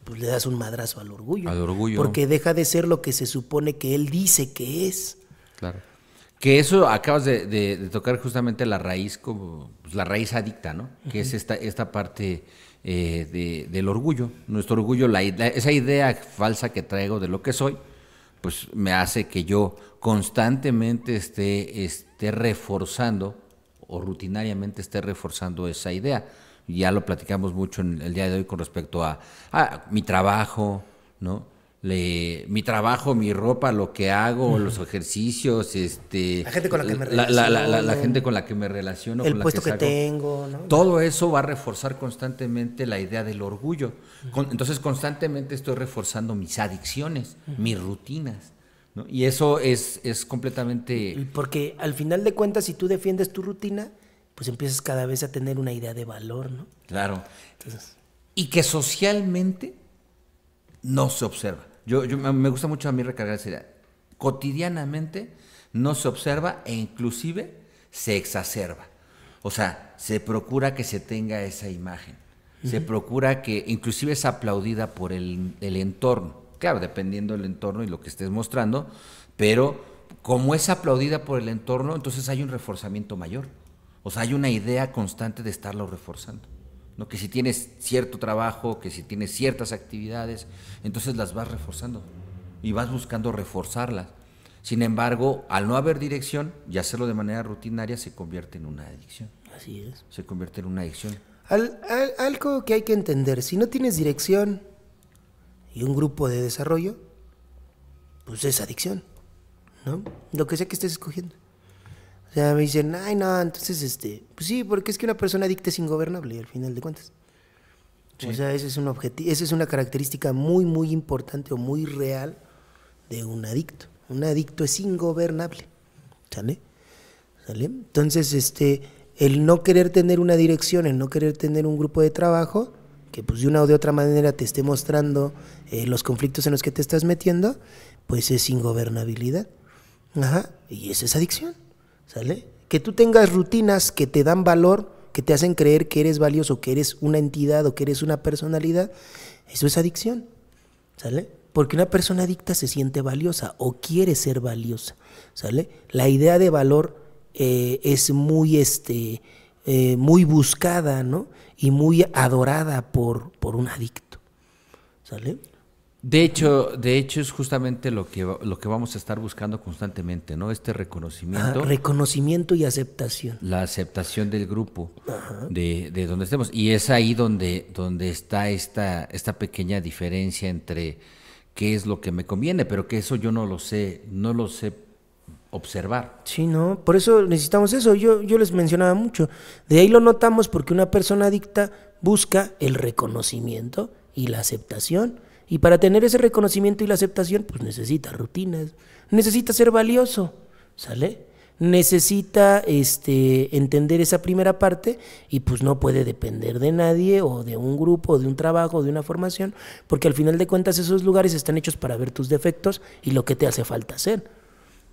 pues le das un madrazo al orgullo. Al orgullo. Porque deja de ser lo que se supone que él dice que es. Claro. Que eso acabas de tocar justamente la raíz, como pues, la raíz adicta, ¿no? Uh-huh. Que es esta parte del orgullo. Nuestro orgullo, esa idea falsa que traigo de lo que soy, pues me hace que yo constantemente esté reforzando o rutinariamente esté reforzando esa idea. Ya lo platicamos mucho en el día de hoy con respecto a mi trabajo, ¿no? Mi trabajo, mi ropa, lo que hago, los ejercicios, la gente con la que me relaciono, la gente con la que me relaciono, el con puesto la que tengo, ¿no? Todo eso va a reforzar constantemente la idea del orgullo. Entonces constantemente estoy reforzando mis adicciones, mis rutinas, ¿no? Y eso es completamente... Porque al final de cuentas, si tú defiendes tu rutina, pues empiezas cada vez a tener una idea de valor, ¿no? Claro. Entonces, y que socialmente no se observa. Yo me gusta mucho a mí recargar esa idea. Cotidianamente no se observa e inclusive se exacerba. O sea, se procura que se tenga esa imagen. Uh-huh. Se procura que inclusive es aplaudida por el entorno. Claro, dependiendo del entorno y lo que estés mostrando, pero como es aplaudida por el entorno, entonces hay un reforzamiento mayor. O sea, hay una idea constante de estarlo reforzando, ¿no? Que si tienes cierto trabajo, que si tienes ciertas actividades, entonces las vas reforzando y vas buscando reforzarlas. Sin embargo, al no haber dirección y hacerlo de manera rutinaria, se convierte en una adicción. Así es. Se convierte en una adicción. Algo que hay que entender, si no tienes dirección y un grupo de desarrollo, pues es adicción, ¿no? Lo que sea que estés escogiendo. O sea, me dicen, ay, no, entonces, pues sí, porque es que una persona adicta es ingobernable, al final de cuentas. Sí. O sea, ese es un esa es una característica muy, muy importante o muy real de un adicto. Un adicto es ingobernable, ¿sale? Entonces, el no querer tener una dirección, el no querer tener un grupo de trabajo, que pues de una o de otra manera te esté mostrando los conflictos en los que te estás metiendo, pues es ingobernabilidad. Ajá, y esa es adicción, ¿sale? Que tú tengas rutinas que te dan valor, que te hacen creer que eres valioso, que eres una entidad o que eres una personalidad, eso es adicción, ¿sale? Porque una persona adicta se siente valiosa o quiere ser valiosa, ¿sale? La idea de valor es muy, muy buscada, ¿no? Y muy adorada por un adicto, ¿sale? De hecho es justamente lo que vamos a estar buscando constantemente, ¿no? Este reconocimiento. Reconocimiento y aceptación. La aceptación del grupo, de donde estemos. Y es ahí donde está esta pequeña diferencia entre qué es lo que me conviene, pero que eso yo no lo sé observar. Sí, no, por eso necesitamos eso. Yo les mencionaba mucho. De ahí lo notamos porque una persona adicta busca el reconocimiento y la aceptación. Y para tener ese reconocimiento y la aceptación, pues necesita rutinas, necesita ser valioso, ¿sale? Necesita entender esa primera parte y pues no puede depender de nadie o de un grupo, o de un trabajo, o de una formación, porque al final de cuentas esos lugares están hechos para ver tus defectos y lo que te hace falta hacer.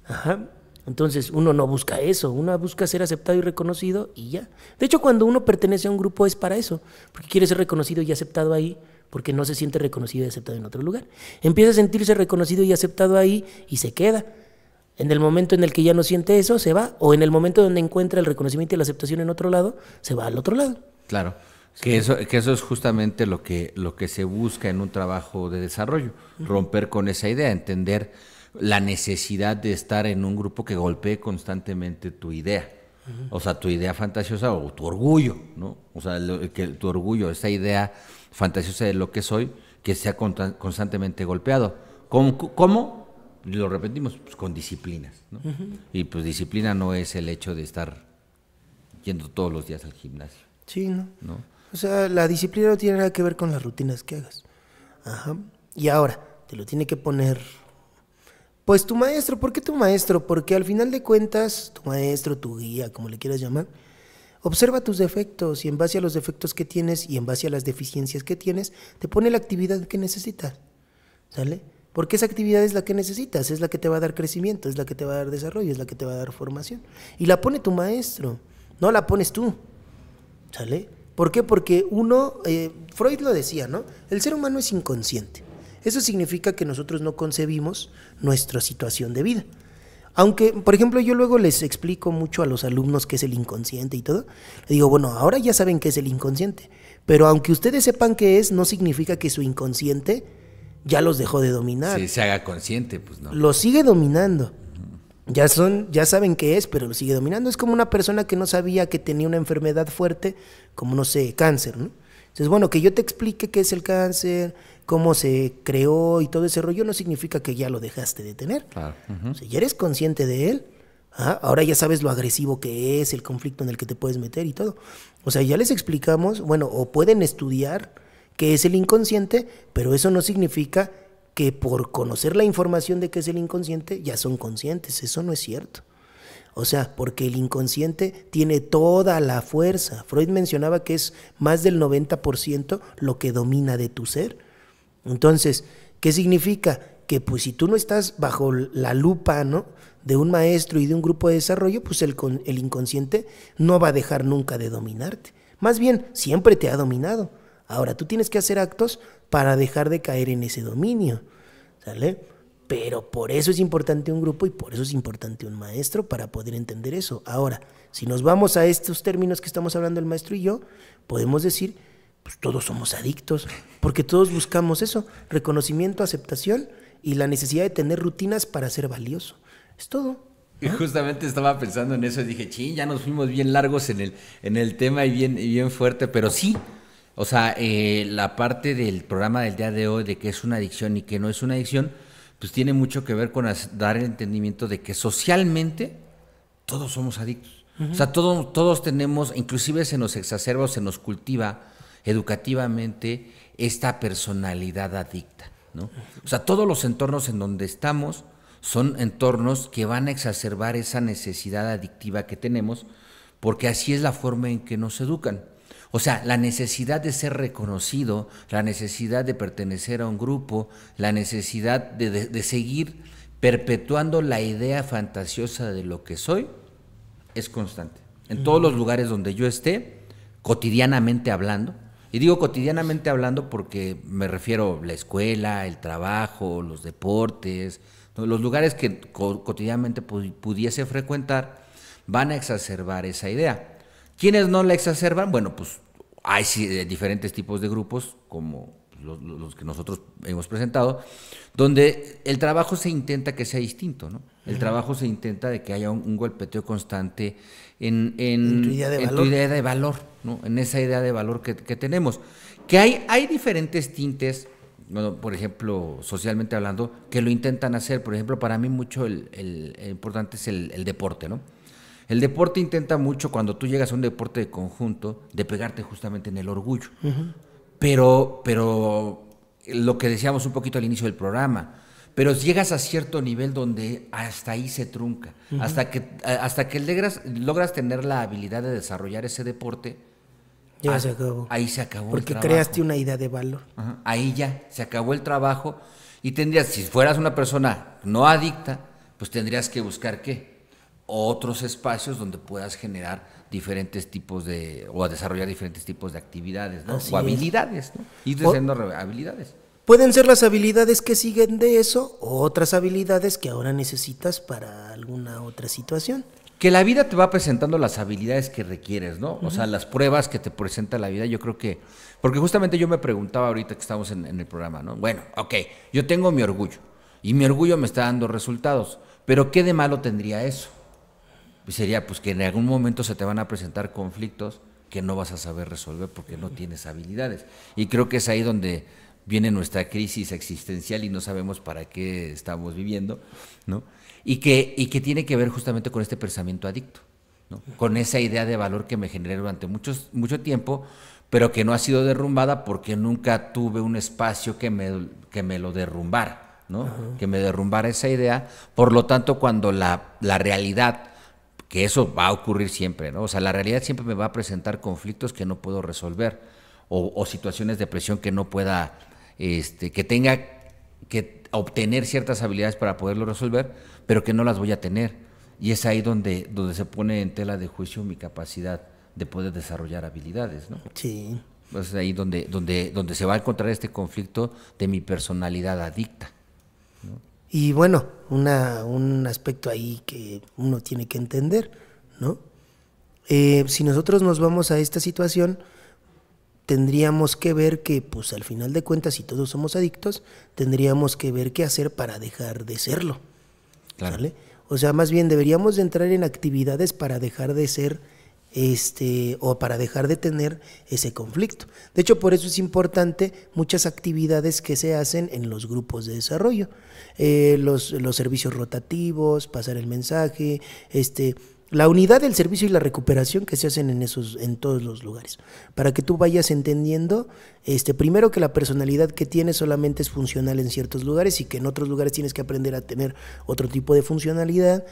Ajá. Entonces uno no busca eso, uno busca ser aceptado y reconocido y ya. De hecho, cuando uno pertenece a un grupo es para eso, porque quiere ser reconocido y aceptado ahí, porque no se siente reconocido y aceptado en otro lugar. Empieza a sentirse reconocido y aceptado ahí y se queda. En el momento en el que ya no siente eso, se va, o en el momento donde encuentra el reconocimiento y la aceptación en otro lado, se va al otro lado. Claro, que eso es justamente lo que se busca en un trabajo de desarrollo, romper con esa idea, entender la necesidad de estar en un grupo que golpee constantemente tu idea. O sea, tu idea fantasiosa o tu orgullo, ¿no? O sea, tu orgullo, esa idea fantasiosa de lo que soy, que sea constantemente golpeado. ¿Cómo? Lo repetimos, pues con disciplinas, ¿no? Y pues disciplina no es el hecho de estar yendo todos los días al gimnasio. Sí, ¿no? O sea, la disciplina no tiene nada que ver con las rutinas que hagas. Ajá. Y ahora, te lo tiene que poner... Pues tu maestro. ¿Por qué tu maestro? Porque al final de cuentas, tu maestro, tu guía, como le quieras llamar, observa tus defectos y en base a los defectos que tienes y en base a las deficiencias que tienes, te pone la actividad que necesitas, ¿sale? Porque esa actividad es la que necesitas, es la que te va a dar crecimiento, es la que te va a dar desarrollo, es la que te va a dar formación. Y la pone tu maestro, no la pones tú, ¿sale? ¿Por qué? Porque Freud lo decía, ¿no? El ser humano es inconsciente. Eso significa que nosotros no concebimos nuestra situación de vida. Aunque, por ejemplo, yo luego les explico mucho a los alumnos qué es el inconsciente y todo. Le digo, bueno, ahora ya saben qué es el inconsciente, pero aunque ustedes sepan qué es, no significa que su inconsciente ya los dejó de dominar. Si se haga consciente, pues no. Lo sigue dominando. Ya saben qué es, pero lo sigue dominando. Es como una persona que no sabía que tenía una enfermedad fuerte, como, no sé, cáncer, ¿no? Entonces, bueno, que yo te explique qué es el cáncer, cómo se creó y todo ese rollo, no significa que ya lo dejaste de tener. Claro. O sea, ya eres consciente de él. Ahora ya sabes lo agresivo que es, el conflicto en el que te puedes meter y todo. O sea, ya les explicamos, bueno, o pueden estudiar qué es el inconsciente, pero eso no significa que por conocer la información de qué es el inconsciente ya son conscientes. Eso no es cierto. O sea, porque el inconsciente tiene toda la fuerza. Freud mencionaba que es más del 90% lo que domina de tu ser. Entonces, ¿qué significa? Que pues si tú no estás bajo la lupa, ¿no?, de un maestro y de un grupo de desarrollo, pues el inconsciente no va a dejar nunca de dominarte. Más bien, siempre te ha dominado. Ahora, tú tienes que hacer actos para dejar de caer en ese dominio, ¿sale? Pero por eso es importante un grupo y por eso es importante un maestro para poder entender eso. Ahora, si nos vamos a estos términos que estamos hablando el maestro y yo, podemos decir, pues todos somos adictos, porque todos buscamos eso, reconocimiento, aceptación y la necesidad de tener rutinas para ser valioso. Es todo. Y justamente estaba pensando en eso y dije, ching, ya nos fuimos bien largos en el tema y bien fuerte, pero sí, o sea, la parte del programa del día de hoy de que es una adicción y que no es una adicción, pues tiene mucho que ver con dar el entendimiento de que socialmente todos somos adictos. O sea, todos tenemos, inclusive se nos exacerba o se nos cultiva educativamente esta personalidad adicta, ¿no? O sea, todos los entornos en donde estamos son entornos que van a exacerbar esa necesidad adictiva que tenemos, porque así es la forma en que nos educan. O sea, la necesidad de ser reconocido, la necesidad de pertenecer a un grupo, la necesidad de seguir perpetuando la idea fantasiosa de lo que soy, es constante. En todos los lugares donde yo esté, cotidianamente hablando, y digo cotidianamente hablando porque me refiero a la escuela, el trabajo, los deportes, los lugares que cotidianamente pudiese frecuentar, van a exacerbar esa idea. ¿Quiénes no la exacerban? Bueno, pues hay diferentes tipos de grupos, como los que nosotros hemos presentado, donde el trabajo se intenta que sea distinto, ¿no? El trabajo se intenta de que haya un golpeteo constante en tu idea de valor, ¿no? En esa idea de valor que tenemos. Que hay diferentes tintes, bueno, por ejemplo, socialmente hablando, que lo intentan hacer. Por ejemplo, para mí mucho el importante es el deporte, ¿no? El deporte intenta mucho, cuando tú llegas a un deporte de conjunto, de pegarte justamente en el orgullo. Pero lo que decíamos un poquito al inicio del programa, pero llegas a cierto nivel donde hasta ahí se trunca, hasta que logras tener la habilidad de desarrollar ese deporte, ya se acabó. Ahí se acabó porque el trabajo. creaste una idea de valor. Ahí ya se acabó el trabajo y tendrías, si fueras una persona no adicta, pues tendrías que buscar ¿qué? Otros espacios donde puedas generar diferentes tipos o desarrollar diferentes tipos de actividades, ¿no? O habilidades, ¿no? Ir desarrollando habilidades. Pueden ser las habilidades que siguen de eso o otras habilidades que ahora necesitas para alguna otra situación. Que la vida te va presentando las habilidades que requieres, ¿no? O sea, las pruebas que te presenta la vida, yo creo que... Porque justamente yo me preguntaba ahorita que estamos en el programa, ¿no? Bueno, ok, yo tengo mi orgullo y mi orgullo me está dando resultados, pero ¿qué de malo tendría eso? Sería pues que en algún momento se te van a presentar conflictos que no vas a saber resolver porque no tienes habilidades. Y creo que es ahí donde viene nuestra crisis existencial y no sabemos para qué estamos viviendo, ¿no? Y que tiene que ver justamente con este pensamiento adicto, ¿no? Con esa idea de valor que me generé durante mucho tiempo, pero que no ha sido derrumbada porque nunca tuve un espacio que me lo derrumbara, ¿no? Que me derrumbara esa idea. Por lo tanto, cuando la realidad, que eso va a ocurrir siempre, ¿no? O sea, la realidad siempre me va a presentar conflictos que no puedo resolver o situaciones de presión que no pueda, que tenga que obtener ciertas habilidades para poderlo resolver, pero que no las voy a tener. Y es ahí donde se pone en tela de juicio mi capacidad de poder desarrollar habilidades, ¿no? Sí. Es ahí donde se va a encontrar este conflicto de mi personalidad adicta, ¿no? Y bueno, un aspecto ahí que uno tiene que entender, ¿no? Si nosotros nos vamos a esta situación, tendríamos que ver que, pues al final de cuentas, si todos somos adictos, tendríamos que ver qué hacer para dejar de serlo. Claro. ¿Vale? O sea, más bien deberíamos de entrar en actividades para dejar de ser o para dejar de tener ese conflicto. De hecho, por eso es importante muchas actividades que se hacen en los grupos de desarrollo, los servicios rotativos, pasar el mensaje, la unidad del servicio y la recuperación que se hacen en todos los lugares, para que tú vayas entendiendo, primero que la personalidad que tienes solamente es funcional en ciertos lugares y que en otros lugares tienes que aprender a tener otro tipo de funcionalidad.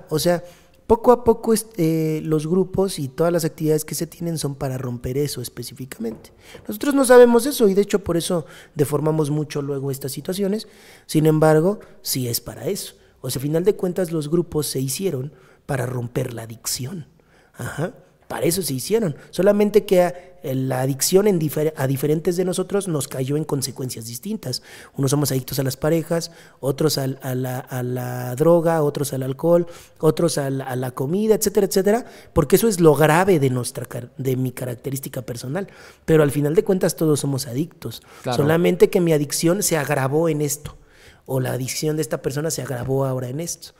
O sea, poco a poco los grupos y todas las actividades que se tienen son para romper eso específicamente. Nosotros no sabemos eso y de hecho por eso deformamos mucho luego estas situaciones. Sin embargo, sí es para eso. O sea, a final de cuentas los grupos se hicieron para romper la adicción. para eso se hicieron. Solamente que la adicción a diferentes de nosotros nos cayó en consecuencias distintas. Unos somos adictos a las parejas, otros a la droga, otros al alcohol, otros a la comida, etcétera, etcétera, porque eso es lo grave de mi característica personal. Pero al final de cuentas todos somos adictos. Claro. Solamente que mi adicción se agravó en esto, o la adicción de esta persona se agravó ahora en esto.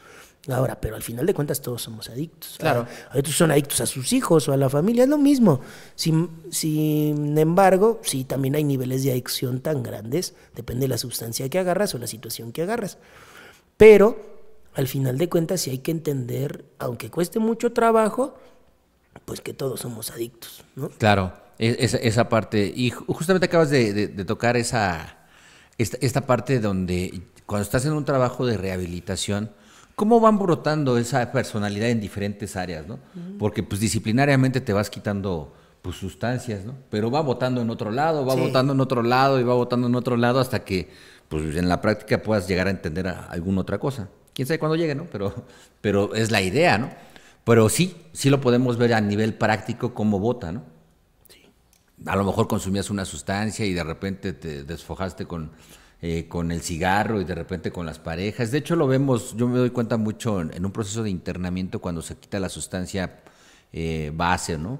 Ahora, pero al final de cuentas todos somos adictos. Claro. Otros son adictos a sus hijos o a la familia, es lo mismo. Sin embargo, sí, también hay niveles de adicción tan grandes, depende de la sustancia que agarras o la situación que agarras. Pero, al final de cuentas, sí hay que entender, aunque cueste mucho trabajo, pues que todos somos adictos, ¿no? Claro, esa parte. Y justamente acabas de tocar esta parte donde cuando estás en un trabajo de rehabilitación, ¿cómo van brotando esa personalidad en diferentes áreas, ¿no? Porque pues disciplinariamente te vas quitando pues sustancias, ¿no? Pero va botando en otro lado, va botando en otro lado y va botando en otro lado hasta que pues en la práctica puedas llegar a entender alguna otra cosa. Quién sabe cuándo llegue, ¿no? Pero es la idea, ¿no? Pero sí lo podemos ver a nivel práctico cómo bota, ¿no? Sí. A lo mejor consumías una sustancia y de repente te desfojaste con el cigarro y de repente con las parejas. De hecho lo vemos, yo me doy cuenta mucho en un proceso de internamiento cuando se quita la sustancia base, ¿no?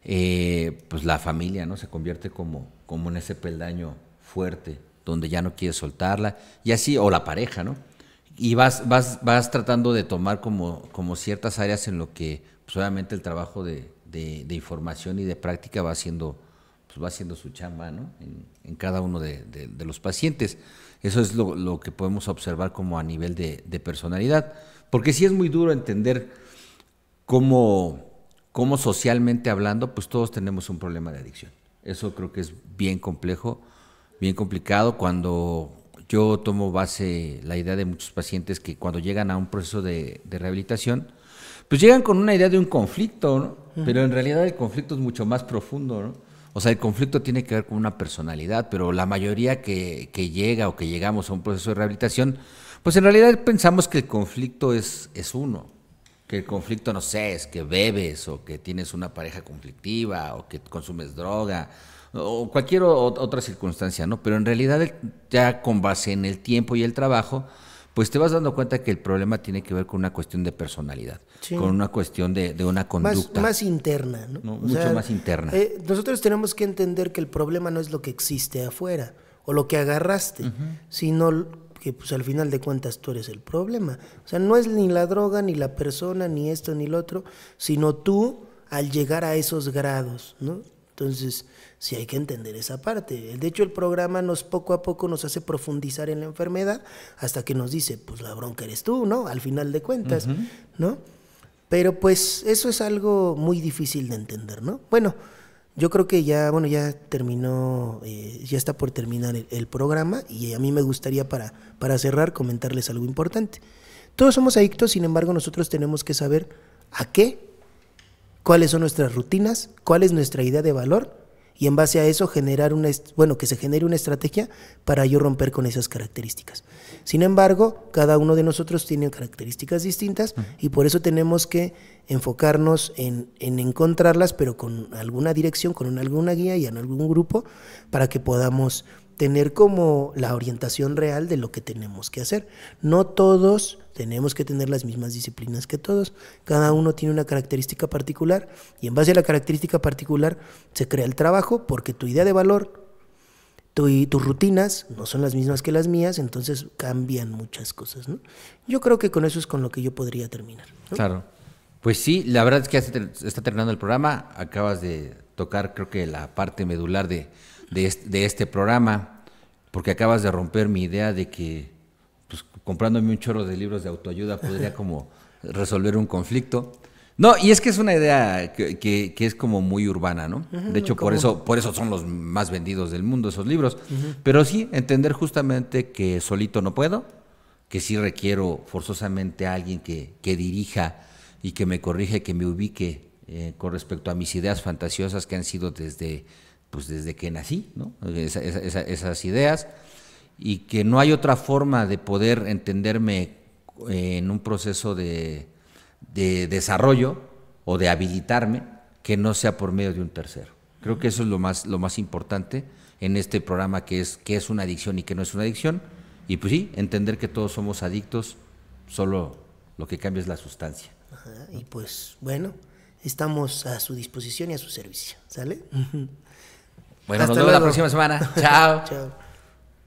Pues la familia, ¿no? Se convierte como en ese peldaño fuerte donde ya no quieres soltarla y así, o la pareja, ¿no? Y vas tratando de tomar como ciertas áreas en lo que pues obviamente el trabajo de información y de práctica va haciendo su chamba, ¿no? En cada uno de los pacientes. Eso es lo que podemos observar como a nivel de personalidad. Porque sí es muy duro entender cómo socialmente hablando, pues todos tenemos un problema de adicción. Eso creo que es bien complejo, bien complicado. Cuando yo tomo base la idea de muchos pacientes que cuando llegan a un proceso de rehabilitación, pues llegan con una idea de un conflicto, ¿no? Uh-huh. Pero en realidad el conflicto es mucho más profundo, ¿no? O sea, el conflicto tiene que ver con una personalidad, pero la mayoría que llega o que llegamos a un proceso de rehabilitación, pues en realidad pensamos que el conflicto es uno, que el conflicto, no sé, es que bebes o que tienes una pareja conflictiva o que consumes droga o cualquier otra circunstancia, ¿no? Pero en realidad ya con base en el tiempo y el trabajo, pues te vas dando cuenta que el problema tiene que ver con una cuestión de personalidad, sí, con una cuestión de una conducta. Más interna, ¿no? Mucho más interna. Nosotros tenemos que entender que el problema no es lo que existe afuera o lo que agarraste, uh-huh, sino que pues al final de cuentas tú eres el problema. O sea, no es ni la droga, ni la persona, ni esto, ni lo otro, sino tú al llegar a esos grados, ¿no? Entonces, sí hay que entender esa parte. De hecho, el programa poco a poco nos hace profundizar en la enfermedad hasta que nos dice, pues la bronca eres tú, ¿no? Al final de cuentas, uh-huh, ¿no? Pero pues eso es algo muy difícil de entender, ¿no? Bueno, yo creo que ya terminó, ya está por terminar el programa y a mí me gustaría para cerrar comentarles algo importante. Todos somos adictos, sin embargo, nosotros tenemos que saber a qué, cuáles son nuestras rutinas, cuál es nuestra idea de valor y en base a eso que se genere una estrategia para yo romper con esas características. Sin embargo, cada uno de nosotros tiene características distintas y por eso tenemos que enfocarnos en encontrarlas, pero con alguna dirección, con alguna guía y en algún grupo para que podamos tener como la orientación real de lo que tenemos que hacer. No todos tenemos que tener las mismas disciplinas que todos. Cada uno tiene una característica particular y en base a la característica particular se crea el trabajo porque tu idea de valor, tus rutinas no son las mismas que las mías, entonces cambian muchas cosas, ¿no? Yo creo que con eso es con lo que yo podría terminar, ¿no? Claro. Pues sí, la verdad es que ya se está terminando el programa. Acabas de tocar, creo que la parte medular de este programa, porque acabas de romper mi idea de que pues, comprándome un chorro de libros de autoayuda podría como resolver un conflicto. No, y es que es una idea que es como muy urbana, ¿no? De hecho, por eso son los más vendidos del mundo esos libros. Uh-huh. Pero sí, entender justamente que solito no puedo, que sí requiero forzosamente a alguien que dirija y que me corrija y que me ubique con respecto a mis ideas fantasiosas que han sido desde que nací, ¿no? Esas ideas, y que no hay otra forma de poder entenderme en un proceso de desarrollo o de habilitarme que no sea por medio de un tercero. Creo que eso es lo más importante en este programa, que es una adicción y que no es una adicción. Y pues sí, entender que todos somos adictos, solo lo que cambia es la sustancia. Ajá, y pues bueno, estamos a su disposición y a su servicio, ¿sale? Bueno, Hasta nos vemos luego. la próxima semana. Chao. Chao.